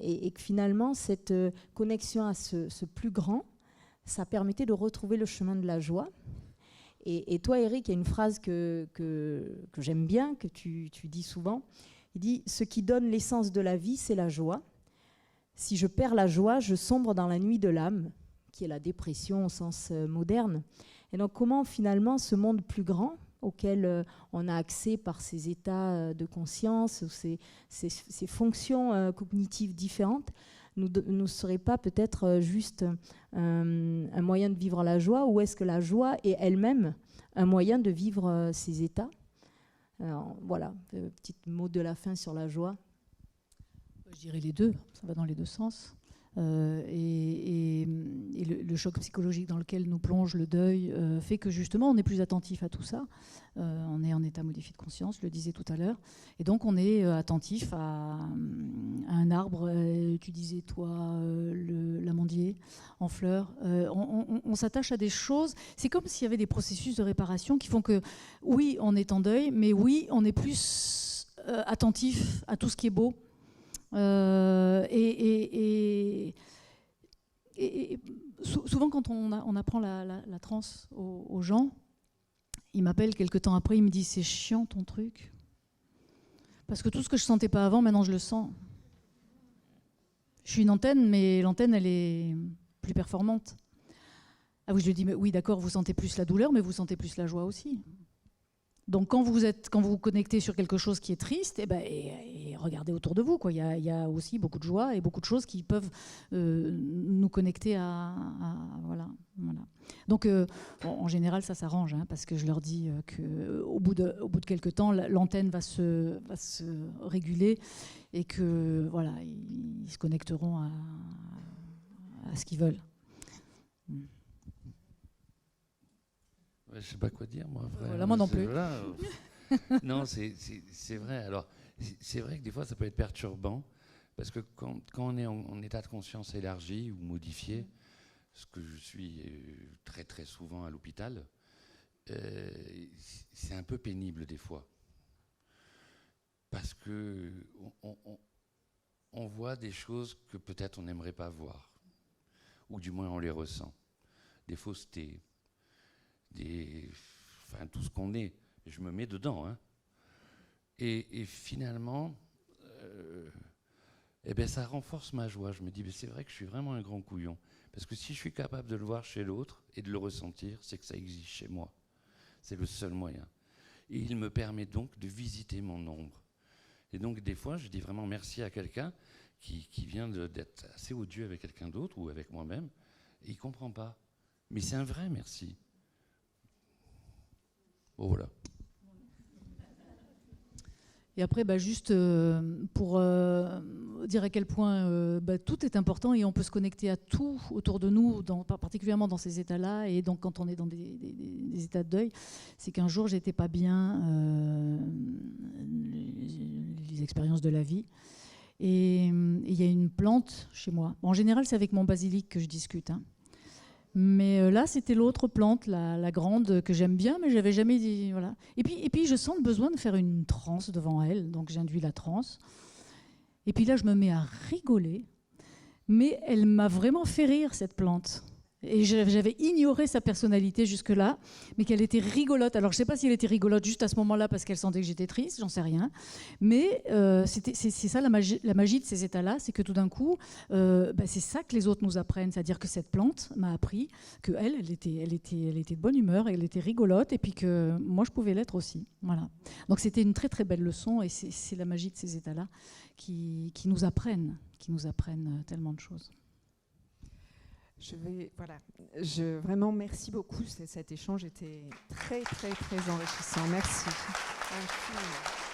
Et que finalement, cette connexion à ce plus grand, ça permettait de retrouver le chemin de la joie. Et toi, Eric, il y a une phrase que j'aime bien, que tu dis souvent. Il dit « Ce qui donne l'essence de la vie, c'est la joie. Si je perds la joie, je sombre dans la nuit de l'âme », qui est la dépression au sens moderne. Et donc comment finalement ce monde plus grand, auquel on a accès par ces états de conscience, ces fonctions cognitives différentes, ne serait pas peut-être juste un moyen de vivre la joie, ou est-ce que la joie est elle-même un moyen de vivre ces états? Alors, voilà, petit mot de la fin sur la joie. Je dirais les deux, ça va dans les deux sens. Et le choc psychologique dans lequel nous plonge le deuil fait que justement on est plus attentif à tout ça. On est en état modifié de conscience, je le disais tout à l'heure. Et donc on est attentif à un arbre, tu disais toi, l'amandier en fleurs. On s'attache à des choses. C'est comme s'il y avait des processus de réparation qui font que oui, on est en deuil, mais oui, on est plus attentif à tout ce qui est beau. Souvent quand on apprend la transe aux gens, ils m'appellent quelque temps après, ils me disent « c'est chiant ton truc ». Parce que tout ce que je ne sentais pas avant, maintenant je le sens. Je suis une antenne, mais l'antenne elle est plus performante. Ah oui, je lui dis « mais oui d'accord, vous sentez plus la douleur, mais vous sentez plus la joie aussi ». Donc quand vous vous connectez sur quelque chose qui est triste, et regardez autour de vous, quoi. Il y a aussi beaucoup de joie et beaucoup de choses qui peuvent nous connecter à voilà. Donc en général ça s'arrange, hein, parce que je leur dis qu'au bout de quelques temps l'antenne va se réguler et que voilà, ils se connecteront à ce qu'ils veulent. Je ne sais pas quoi dire, moi. Après. Voilà, moi non plus. Voilà. Non, c'est vrai. Alors, c'est vrai que des fois, ça peut être perturbant, parce que quand on est en état de conscience élargi ou modifié, ce que je suis très très souvent à l'hôpital, c'est un peu pénible des fois. Parce que on voit des choses que peut-être on n'aimerait pas voir, ou du moins on les ressent. Des faussetés, enfin, tout ce qu'on est. Je me mets dedans. Hein. Et finalement, ça renforce ma joie. Je me dis, c'est vrai que je suis vraiment un grand couillon. Parce que si je suis capable de le voir chez l'autre et de le ressentir, c'est que ça existe chez moi. C'est le seul moyen. Et il me permet donc de visiter mon ombre. Et donc, des fois, je dis vraiment merci à quelqu'un qui vient d'être assez odieux avec quelqu'un d'autre ou avec moi-même, et il ne comprend pas. Mais c'est un vrai merci. Bon, voilà. Et après, juste pour dire à quel point tout est important et on peut se connecter à tout autour de nous, particulièrement dans ces états-là. Et donc, quand on est dans des états de deuil, c'est qu'un jour, j'étais pas bien, les expériences de la vie. Et il y a une plante chez moi. En général, c'est avec mon basilic que je discute. Hein. Mais là, c'était l'autre plante, la grande, que j'aime bien, mais j'avais jamais dit. Voilà. Et puis, je sens le besoin de faire une transe devant elle, donc j'induis la transe. Et puis là, je me mets à rigoler, mais elle m'a vraiment fait rire, cette plante. Et j'avais ignoré sa personnalité jusque-là, mais qu'elle était rigolote. Alors, je ne sais pas si elle était rigolote juste à ce moment-là parce qu'elle sentait que j'étais triste, j'en sais rien. Mais c'est ça la magie de ces états-là, c'est que tout d'un coup, c'est ça que les autres nous apprennent. C'est-à-dire que cette plante m'a appris qu'elle était de bonne humeur, elle était rigolote, et puis que moi, je pouvais l'être aussi. Voilà. Donc, c'était une très, très belle leçon, et c'est la magie de ces états-là qui nous apprennent tellement de choses. Vraiment, merci beaucoup. Cet échange était très, très, très enrichissant. Merci. Infiniment.